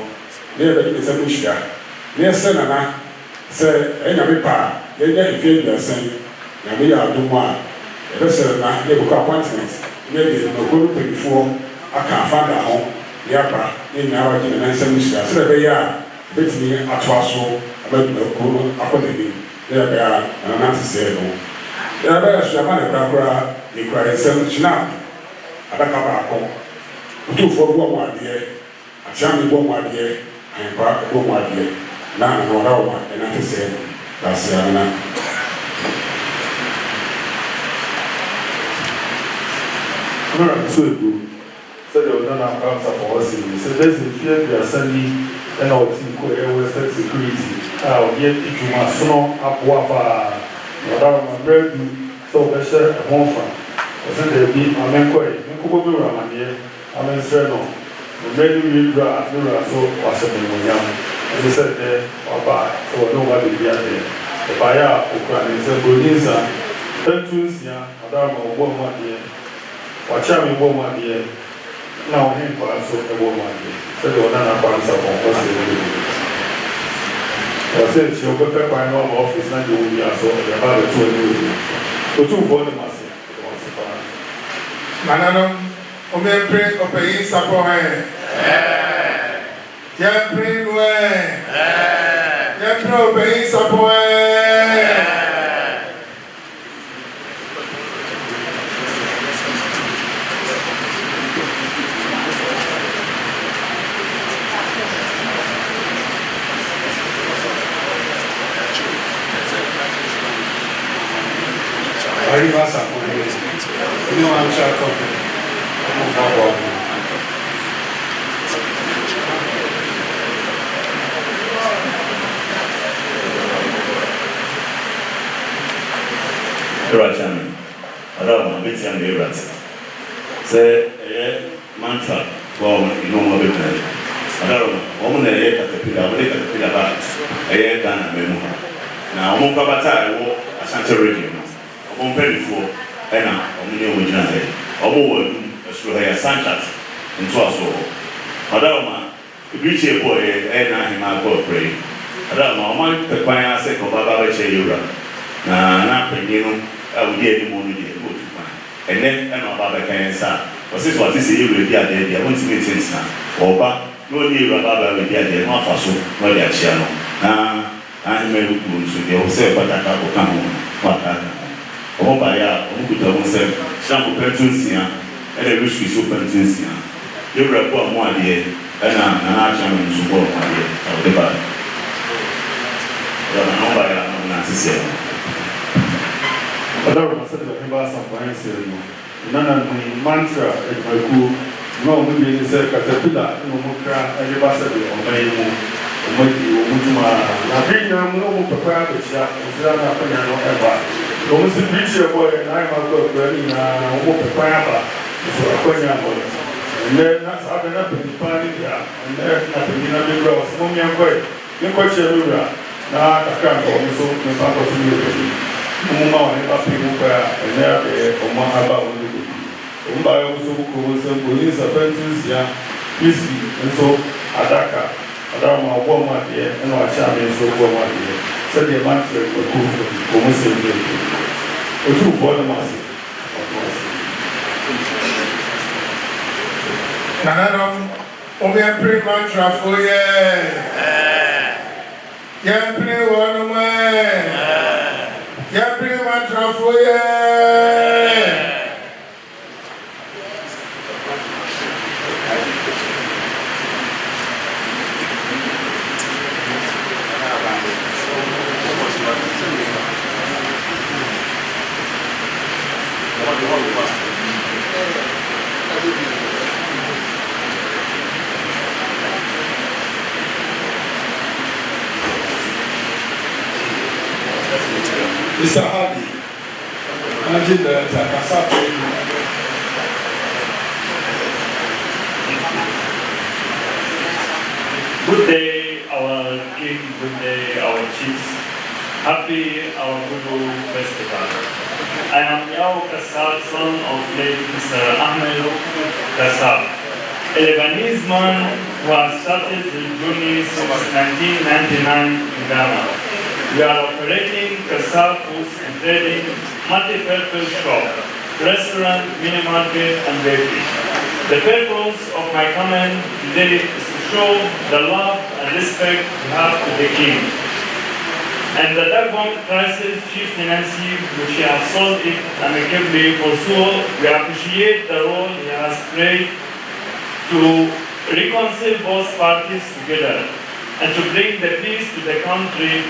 na ya be se mu shia na se na sɛ ɛnyame pa yɛnyɛ mfeɛ aduasan nyame yɛ adom a yɛbɛsɛ na yɛbɛkɔ appointment na yɛde nokoro mpanyinfoɔ aka afada ho ne aba ne nyinaa wagye ne nansɛm hyira sɛ ɛbɛyɛ a bɛtumi atoa so abɛdu nokoro no akɔ n'anim na yɛbɛyɛ a nananante sɛ no yɛbɛyɛ suama ne korakora yɛkura yɛnsɛm hyina adaka baako otumfoɔ bɔ mu adeɛ akyerame bɔ mu adeɛ ahempa bɔ mu adeɛ na anahorawa ɛnate sɛ basiana Mara so egu sɛ de ɔna na akwansa for us sɛ desi fie bi asani and our team for Western Security. I'll get to my son up Wapa, Madame Bredu, so better at home from. I said there be a man quite, you could be around here. I'm in Serno. The ready Libra, so was a young. As I said there, or by, so nobody be out there. The buyer, Ukraine is a Bonisa, Pentusia, Madame or woman here. Watch out, woman here. Now, him for us, a woman here. So they were not about something. I said, she'll be back by no office, and you will be also about the 2 volumes. Manano, Ome pray obey Sapohe. Yeah, pray way. Yeah, pray obey Sapohe. Arriva Sapohe. You know, I'm sure talking. Rachami, Adam, bit young Arabs. Say, mantra for no more business. Adam, woman, a caterpillar bags, a Ghana memoir. Now, Mokabata, a Santa region, a Montpellier for Anna, Omnia Wujana, Omo, a Sruhaya Sanchez, and Twasso. Madama, the beachy boy, and I him pray. Adam, my Pepaya said, Baba Chayura. Na penino awudi eni mo ni de go tu pan ene e no baba kan sa o se so ati se yuru bi ade dia won ti me tinsa oba no ni yuru baba bi ade no afa so no dia chia no na ani me ku nso de o se pata ka ko kan ho pata o ba ya o ku ta won se shampoo pentunsia e de rusu so pentunsia yuru ko mo ade e na acha me nso ko mo ade o de ba no ba ya no na sisi Other was said that about some points, none of the mantra at my cool, no, maybe in the caterpillar, no more craft, and the basket on my Mutuma. I bring them no more prepared to shop, and not happening ever. Almost a preacher boy, and I'm out of Berlin, no more prepared for a Konya boy. And then that's happening up in the party, and then happening in the gross, Mommy and Boy, you watch your mirror. Now I can't go, so the papa to you. Muma wani ba fi muka ene ọmọ aba olugbo ọmọ ayọ muso ko muso police offenses ya whisky nso adaka adama ọgbọ ọmọ adìẹ ẹna ọchá mi nso ọgbọ ọmọ adìẹ sẹdíẹ máa ń tẹ ẹkọ kò mú sí ẹgbẹ ẹkọ ojú ìbọn ni màá sí ọdún ọsẹ. Nanadom omi ẹpiri mantra fún yẹ ẹpiri wọn mọ yeah, pretty much for you. Mr. Hardy, imagine the Takasaki. Good day, our king, good day, our chiefs. Happy our Guru festival. I am Yao Kassab, son of late Mr. Ahmed Kassab, a Lebanese man who has started his journey since 1999 in Ghana. We are operating Kassab Foods and Trading, multi-purpose shop, restaurant, mini market, and bakery. The purpose of my comment today is to show the love and respect we have to the king. And the Dagbon crisis chief tenancy, which he has solved it amicably for so, we appreciate the role he has played to reconcile both parties together and to bring the peace to the country.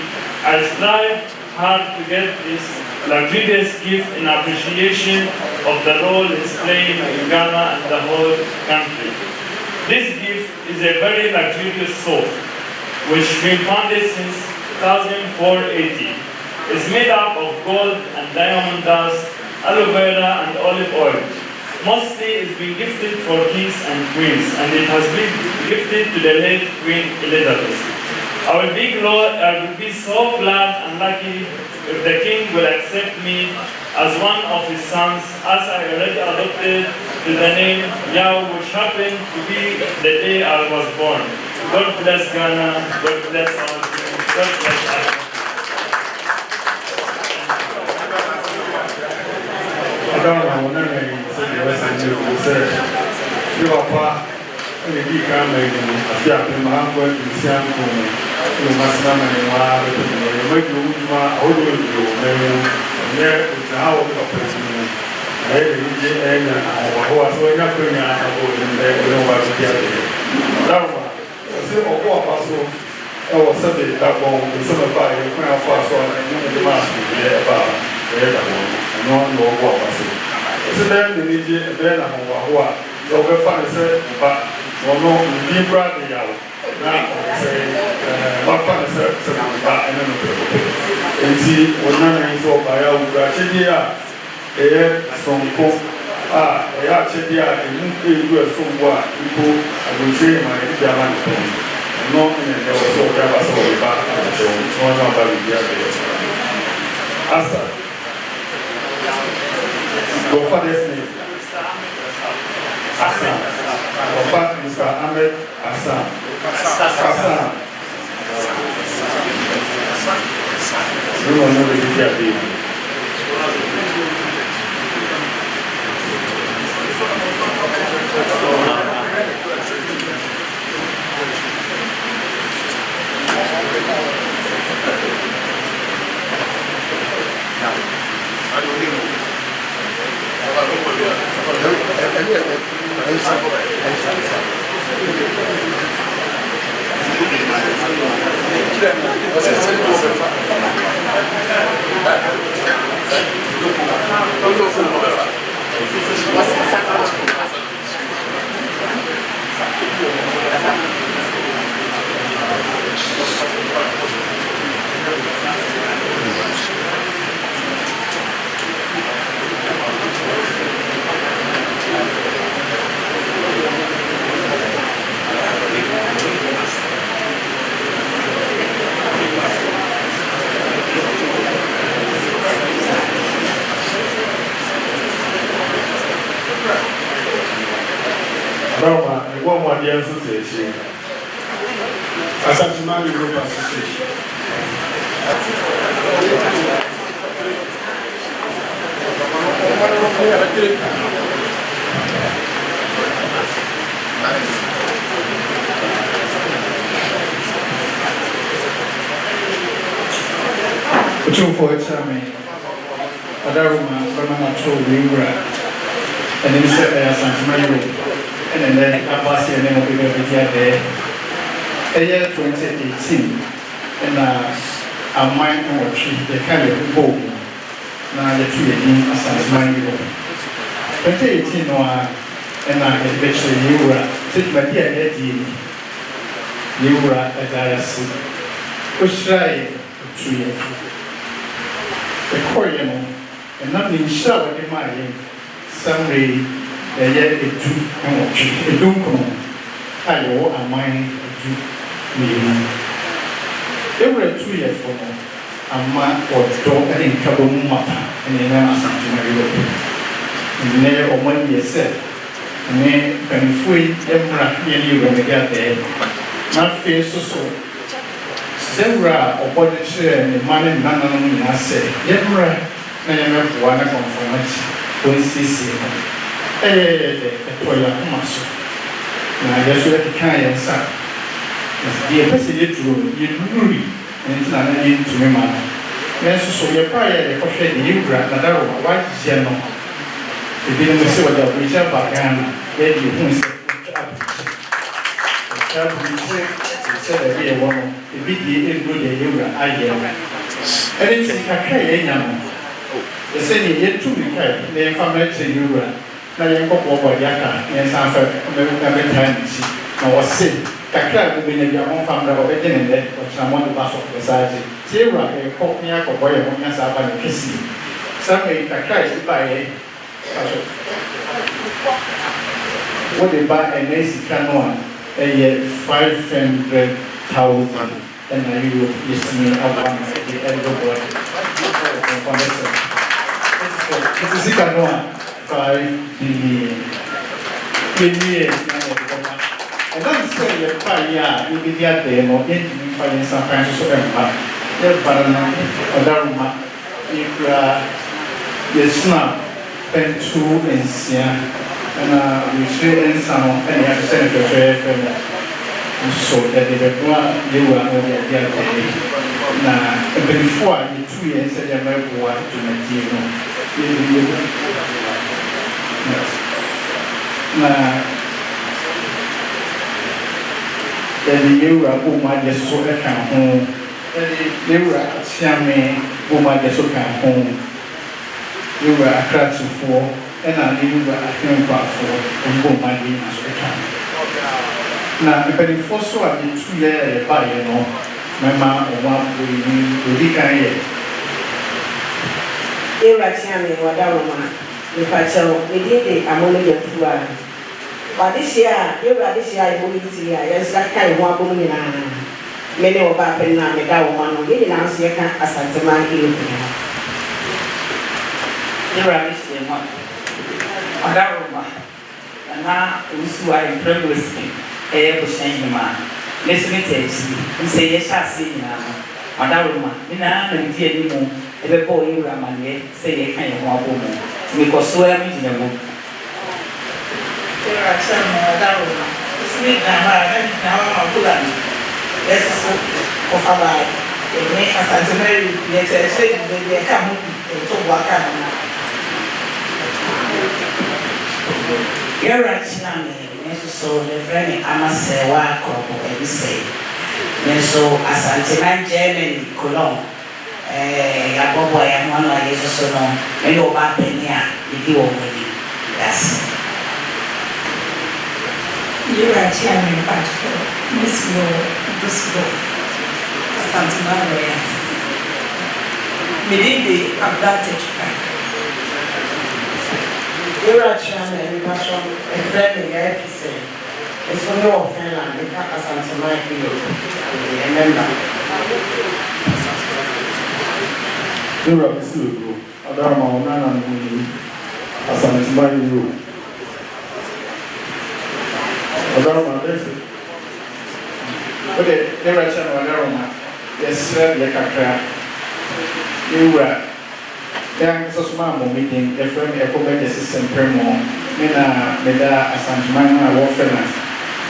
I strive hard to get this luxurious gift in appreciation of the role he's playing in Ghana and the whole country. This gift is a very luxurious soul, which been founded since 1480. It's made up of gold and diamond dust, aloe vera and olive oil. Mostly it's been gifted for kings and queens, and it has been gifted to the late Queen Elizabeth. I will be so glad and lucky if the king will accept me as one of his sons, as I already adopted to the name Yao, which happened to be the day I was born. God bless Ghana, God bless our king, God bless us. I don't know when I said the West Angeles said, you are part of the big family, a fiat in my uncle, in Siam, you must not have a way to hold you, there is now a person. I and who was going up in the was I was Sunday that one, the summer by the crown fast on the mask about and no what was it. So then the Niger, then I'm so we find but no, deep right now. Say, what fun is that? And see, when I saw by our Chidia, from Cook, Chidia, and you were somewhat, people, I will say my Jaman. No, there was so never so bad. So one of the Asa. Go for this name. Asa. Go for Mr. Ahmed Asa. Asa. You don't know the detail. One more year association. As a man, you association. Two for a charming. Adaruma, Ramana told you, and then said, Santa and then I passed your name of the year there. 2018, and a mine or tree, the kind of bowl. Now the tree in a Santa Maria. 2018, and I eventually you were, take my dear lady, you were at Dias, which try to the Korean, and not in shower in my some yet a two a dunkum. Hello, a mine me. They were 2 years for a man or dog and in trouble mata and in a Santa Maria. And there or 1 year said, and then can free Emra nearly when we get there. Not face so. Several or body share and the money none of them I say, Emra, I am one conformity. When see. Muscle. Now, I guess we have to try and suck. The person you drew, you really, and it's not an into me, man. Yes, so your prayer, the coffee, the Ubra, the Darrow, white general. The building was so that we shall back and get you who is said that we are one of the big good Ubra, I am. And it's a cray, the same yet to be carried, the family Ubra. Na yɛn kɔkɔɔ bɔ yaka yɛn san fɛ mɛmɛ time nti na wɔse kakra de benya bia on famra o be den de o china mo de ba so besaje ti ewura e ko ni akọbọ ye mo nya sa ba ni kesi sa me kakra e ba ye what they buy a nice canoe a 500,000 and I will yes me of one the elbow this is canoe 5 billion and then say the fire you be there demo in fire some kind of the banana or daruma if yes now pen 2 and sia and we share and some and you have to send it to fair so that they were there now before the 2 years that they might want to Nigeria now then you were my just so account home they were sharing my just account home you were a crash for and I knew that I came back for and go my name as a camp. Now, if I first saw the 2 years by my mom or one will be kind of Iratian, Wadaroma, if I tell we did it, I'm only a few hours. But this year, this year, I will see, yes, that kind of one woman. Many of our pen now, the woman, we didn't answer a Santa Maria. Iratian. Adaroma na usu a impressively bushing ma listen to say yes na Adaroma na na di ani mu ebe boy you ramanye say ye kan ho abomu because so am di na mu Adaroma ismi na ma kula yes so of our me asantemari ye say dey come to waka na you're right now, so the friend Amasewa Crop and say, so as Antiman Germany, Cologne, a boy and one like Jesus, so no, and your back in here, if you already. Yes. You're right here, in fact, Miss Moore, this book, Santiman, Medindi, advantage. Iratian and passion a friend in everything. It's for no friend, the cat as answer my pillow. Remember. You are still Adaroma, Nana, as an inspiring you. Adaroma, listen. But the Iratian Adaroma, yes, the Kakra. You were. Yang sosma mo meeting a friend a comment system premo mena meda asanjman na wo finance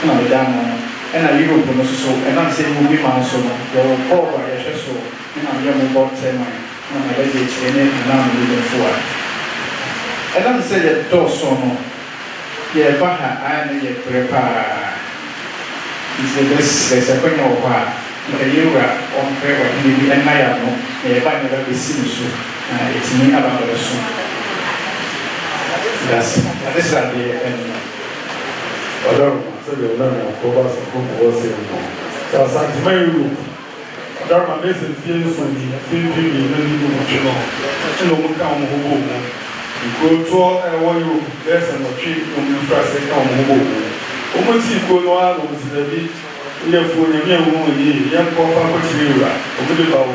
na meda mo and I Europe no so and I'm saying we man so no your power ya so na me mo bot tema na me dey chene na me dey for and I'm say the door so no ye ba ha an ye prepare is the best there's a point of na yura on prepare ni en na ya no ye ba na be sinu so it's me about the soon. Yes, this is the end. Adaroma, so the learn of Cobas and Cook was in. So I said, my room. Adaroma, this is feels when you feel really, you know, come home. You go to a 1 room, there's a tree from the first and come home. Almost you go on with the beach. We have for the young woman, young papa, what you are, over the bow.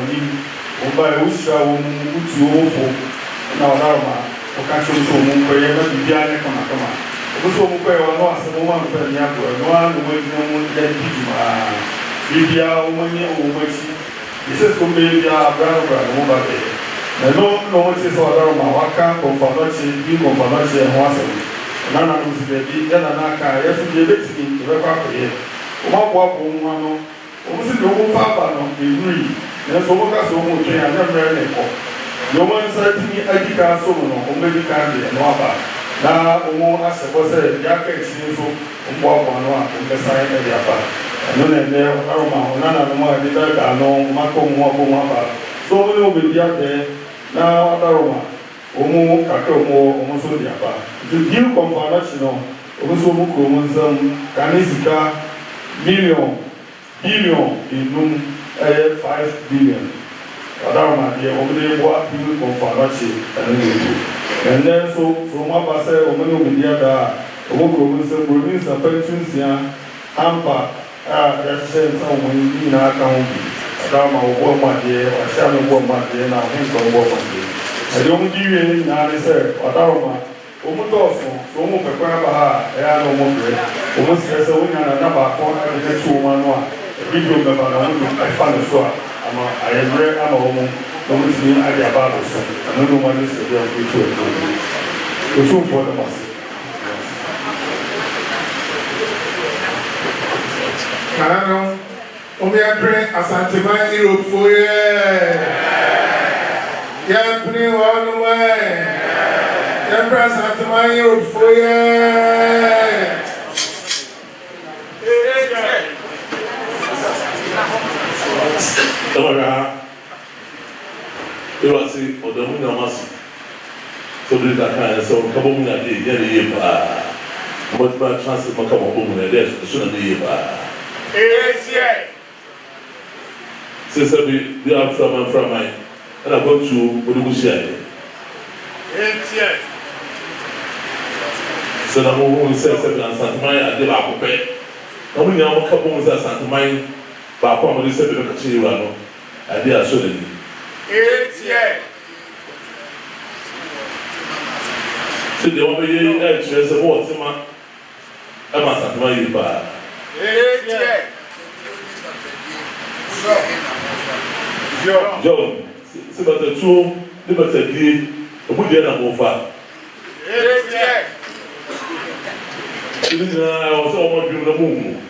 By which I will move to awful now, Dharma, or catch you to Mumbai, but the Diana come. Also, Mumbai or not, some woman for the Yako, no one will know that Libya, woman, he says to me, brother, over there. No one says, Dharma, Waka, Confanochi, Bingo, Confanochi, and Wasson. Nana was the Yanaka, yes, we get to the record here. One walk, one, almost no papa, no, agree. And so much as almost I never read it. No one said to me, I think I saw no maybe candy and Wapa. Now, as I was said, Jacket, so walk on one on the side of the upper. And then there, Aroma, none of more did I know, Marco Wapa. So we will be there now, Aroma, Omo, Kakomo, almost the upper. The new conference, also, Canisika. billion in 5 billion. Adaroma deɛ wɔn de bɔ apim kɔnfɔlɔkye ɛne ne do. Ɛnɛ nso from abasɛ wɔn ne wɔn di ada a wɔn kurom nso buroni nsapɛ tunsia ampa a yɛhyɛ nsa wɔn nyinaa ka ho bi. Adaroma wɔbɔ mu adeɛ ɔhyɛ ano bɔ mu adeɛ na ahosuo bɔ mu adeɛ. Ɛdeɛ wɔn di wie ne nyinaa ne sɛ adaroma wɔn dɔɔso so wɔn pɛpɛ aba ha a ɛyɛ ano wɔn brɛ wɔn sɛ sɛ wɔn nyinaa na baako ɛde ne to wɔn ano a ebi di wɔn bɛba na wɔn do ɛfa ne so a ama ayɛbrɛ ama wɔn wɔn tumi ade aba ado so ɛno ne wɔn ani sɛ ɛdeɛ wɔn etu ɛtu otumfoɔ ne mo ase. Ano, wɔn yɛpere Asanteman Europe fo yɛpere wɔn yɛpere Asanteman Europe fo Tamara, eu assim, o da minha massa, sobre a cara, só acabou minha dia, ele ia para, mas para chance de marcar uma bomba, né? Isso não ia para. Esse é. Você sabe, de algo para mãe, ela pode o negociar. Esse é. Se não vou ser sempre a Santa Mãe, a de lá com o pé. Não me lembro que a bomba da Santa Mãe. Papa mo de sebe ka chi wa no ade aso de ni etie se de wo be ye e chere se wo ti ma e ma sa ma yi ba etie yo se ba te tu de ba te di o bu de na mo fa etie ni na o so mo bi na mu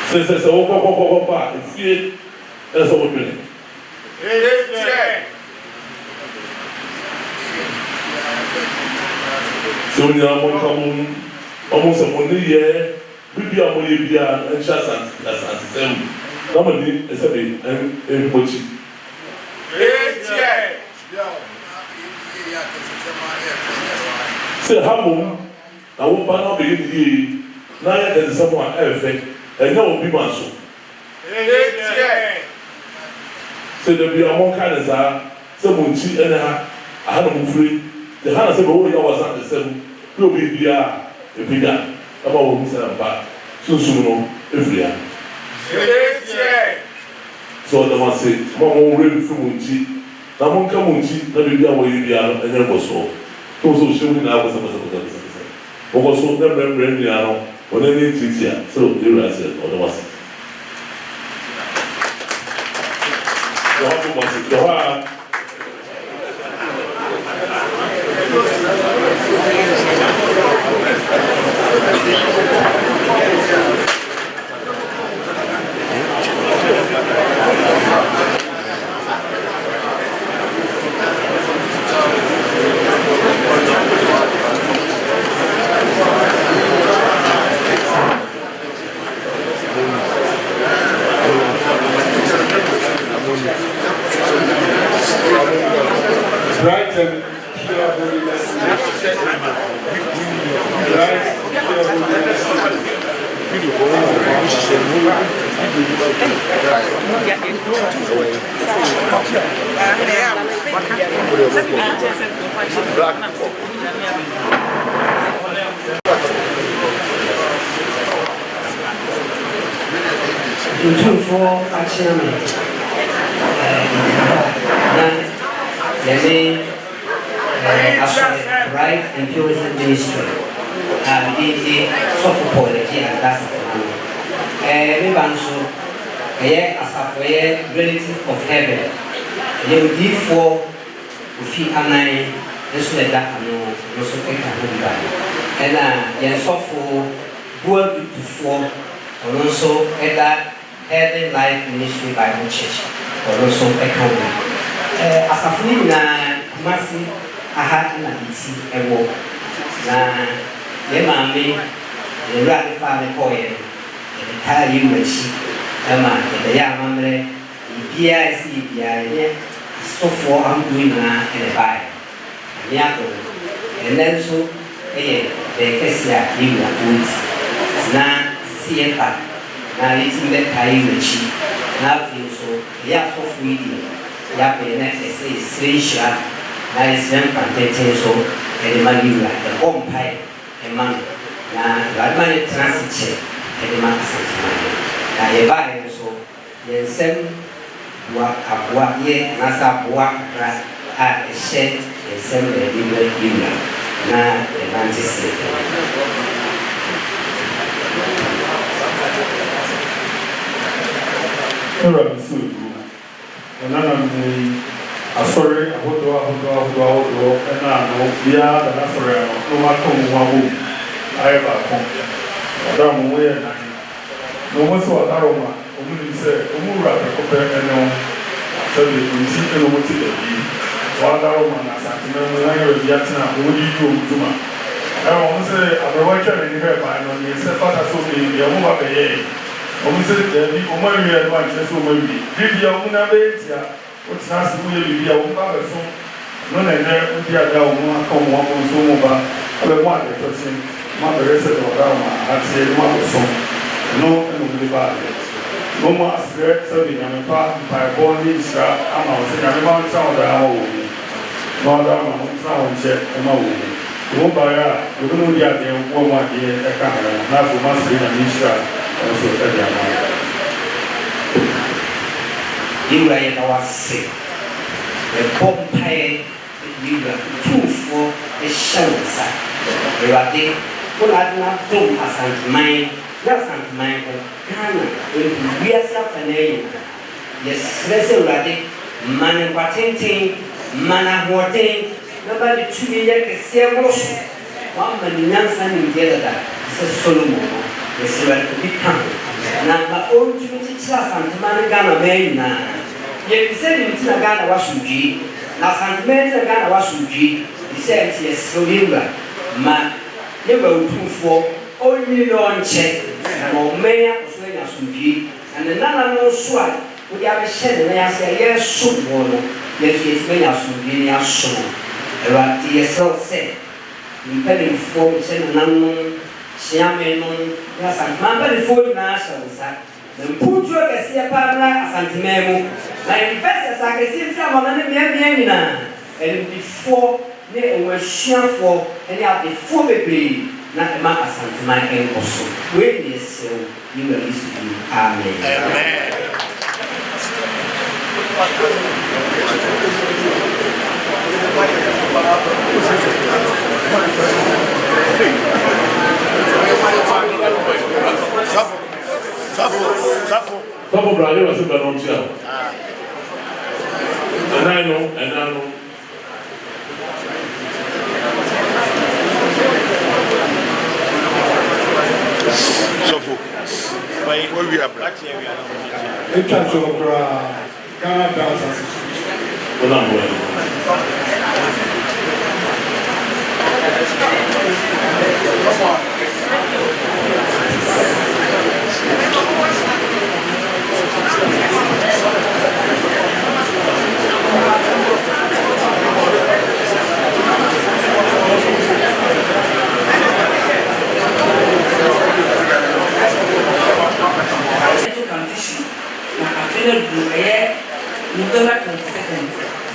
se wo pa efie esa wo bene se wo nya mo kamu omo se mo ni ye bibia mo ye bia encha san na mo ni ese be en pochi se hamo na wo ba na be ni na ya de se mo a efe ɛnyɛ obi ma so sɛ dabi a mɔnka ne saa sɛ mo nkyi ɛne ha aha na mofiri de ha na sɛ bɛwɔ yɛ wasa ne sɛm ne obi biaa ɛpigya ɛma wɔ mu sɛ mpa sunsum no ɛfiri ha sɛ ɔda mo ase ma wɔwurɛ mfiri mo nkyi na monka mo nkyi na biribi a wɔyɛ biaa no ɛnyɛ nkɔ soɔ ne wo sɛ wohyɛ mu nyinaa bɔsɛbɔsɛbɔsɛbɔsɛ wɔkɔ so na mmerɛmmerɛ nnua no on est né Titia, so you are said, on was. Tutufoɔ akyerɛ me na yɛne asɔre right and purity ministry de sɔfo Paul agye adasafo me ba nso ɛyɛ asafoyɛ relative of heaven ɛyɛ odiifoɔ ofi anan nso na ɛda ano nso ɛka ho ba ɛna yɛn sɔfo boa dutufoɔ ɔno nso ɛda Heaven Life Ministry Bible Church ɔno nso ɛka ho asafo no nyinaa kumasi aha na eti ɛwɔ na yɛ maame yɛwura ne fa ne kɔɔyɛ yɛde taa yi mu akyi ɛma yɛbɛyɛ amammerɛ biribiara ɛsi yɛ biara yɛ asɔfoɔ ahodoɔ nyinaa ɛna baeɛ ɛne ato ɛnɛ nso ɛyɛ bɛɛ kɛse a yɛwura wɔn ti na sie ba na litim be kai wechi na fi so ya so fuidi ya be na essential na isem pantete so e ma liwa e kompai e ma na garma ne transit e ma asante na ye ba e so ye sem wa abwa ye na sa bwa ra a shed e sem e liwa na e mantis Ewura mi si odu nana mi asɔre ahodoɔ ɛna ano biara dana asɔre ano na wɔn atɔ wɔn ho abom ayɛ baako ɔda wɔn ho yɛ nan na wɔn nso ɔdaro ma wɔn nim sɛ wɔn wura prɛko pɛ ɛne wɔn sɛbi nsi ɛna wɔn ti ɛbi wɔn adaro ma na asantena mu wɔn ayɛ ɛbi atena wɔn yi yi wɔn dwuma ɛna wɔn sɛ abɛwɔ atwa n'ani bɛɛ ban no ne nsa fata so ne deɛ wɔn ba bɛyɛ wɔn sɛ ɛbi wɔn awie ɛno ankyerɛ sɛ wɔn awie bibi a wɔn nan bɛyɛ tia wɔn tena ase wɔn yɛ bibi a wɔn ba bɛ so no na ɛnɛ wɔdi ada wɔn akɔ wɔn akɔ nso wɔn ba abɛ wɔn adɛ tɔkye wɔn abɛrɛ sɛ ɔda wɔn ateɛ wɔn abɛ so ɛno ɛna wɔn de ba adɛ wɔn mu asrɛ sɛbi nyame pa mpaebɔ ne nhyira ama wɔn sɛ nyame ba ntra wɔn da ama wɔn mu na ɔda ama wɔn ntra wɔn nkyɛ ɛma wɔn mu wɔn ba yɛ a wɔn mu di adeɛ wɔn mu adeɛ ɛka ha na afɔ wɔn asrɛ nyame nhyira ɛnso ɛde ama wɔn. Yewura yɛ na wase ɛbɔ mpaeɛ yewura tuufoɔ ɛhyɛ wo nsa awurade wɔn adena dom asanteman na asanteman hɔ ghana ɛntu wiase afa na ɛyɛ yɛsrɛ sɛ awurade ma ne nkwa tenten ma ne ahoɔden na ba de tumi yɛ kɛseɛ woro so wama ne nyansa ne mdeɛ dada sɛ solomon yɛsrɛ awurade bi ka ho na ma ɔntumi kyekyere asanteman ne ghana ma nyinaa yɛbisɛ ne nti na ghana wasomdwee na asanteman nti na ghana wasomdwee bisɛ nti yɛsrɛ yɛwura ma yɛwura otumfoɔ ɔnyini na ɔnkyɛ na ma ɔman akɔso anya asomdwee na ne nana no nso a wode abɛhyɛ ne nan ase a yɛreso wɔ no yɛso yɛtumi anya asomdwee ne aso no awurade yɛsrɛ wo sɛ mpanimfoɔ mehyɛ nananom hyiamenom ne asanteman mpanimfoɔ nyinaa hyɛ wo nsa na mputuo kɛseɛ paa bra asanteman mu na investors akɛseɛ mfiri amama ne mmeammea nyinaa animdifoɔ ne awuasuafoɔ ne adefoɔ bebree na ɛma asanteman ɛnkɔ so wei ne yɛsrɛ wo yɛwura yesu din amen. Sọ́kò Brazil wà sí Bẹ̀rẹ̀ ọ̀tí à. Ẹ̀nà nù. Sọ́fò, wọ́n wí àbúrà. Ètò àjọ̀gbọ̀ra Ghana Dance Association. Wọ́n náà bọ̀ ẹ̀. November 22nd,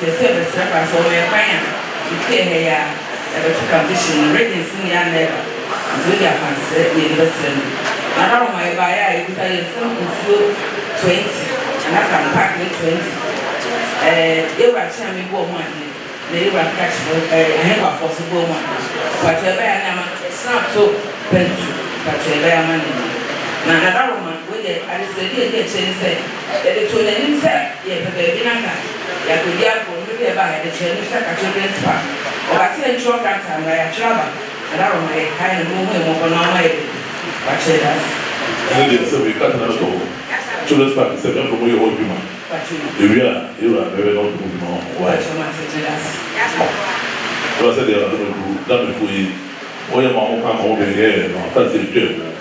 the service reference on your client, you pay here at the condition, ratings in your neighbor, and really a fancy investment. And I don't know if I tell you something fuel 20, and I can pack me 20. You were telling me what money, they were catch for a hamper for support money. But you're better, it's not so pension, but you're better money. Now, another woman, I said, yeah, change say, that it's when they say, yeah, but they're in a car. Yeah, we are going to be about the Chinese children's park. Or I see a truck at time, I travel, and I don't make kind of movement over no way. But she does. And then so we cut another call. Children's park is a member of your old woman. You are very old woman. Why? So I said, they are going to do that before you. Oh, your mom come over here, and I'll tell you.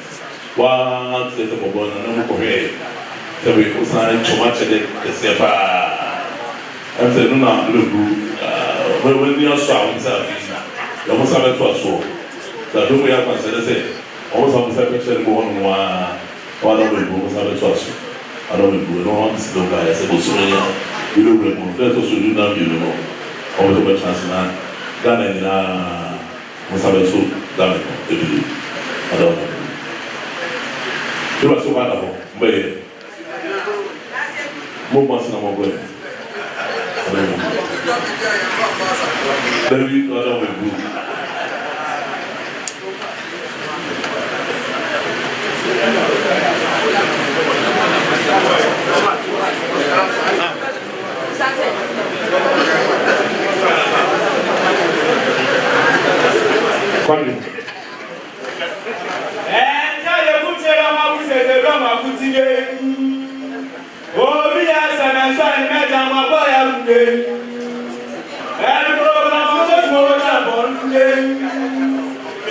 Wá ti ẹsẹ̀ bọ̀bọ̀ náà ló kọ̀ rẹ̀ tẹ̀wé kó sáré tòmátì dẹ̀ kẹsẹ̀ paa ẹsẹ̀ nínú àlùkù wẹ́wẹ́ ní ọ̀sọ̀ àwọn ìsẹ̀ àfi lọ́mọ sábẹ́ tó àṣọ tàbí wọ́n yà pàṣẹ lẹ́sẹ̀ almost have to say one was not a trust. I don't know what this little guy is able to you don't remove. That's also you know, always over chance now. Ghana was having so damn it. I don't know. You are so wonderful, but more months no more going. Then we got on with group.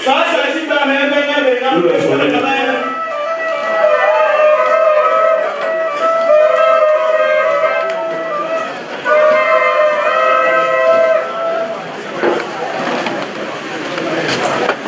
Sasa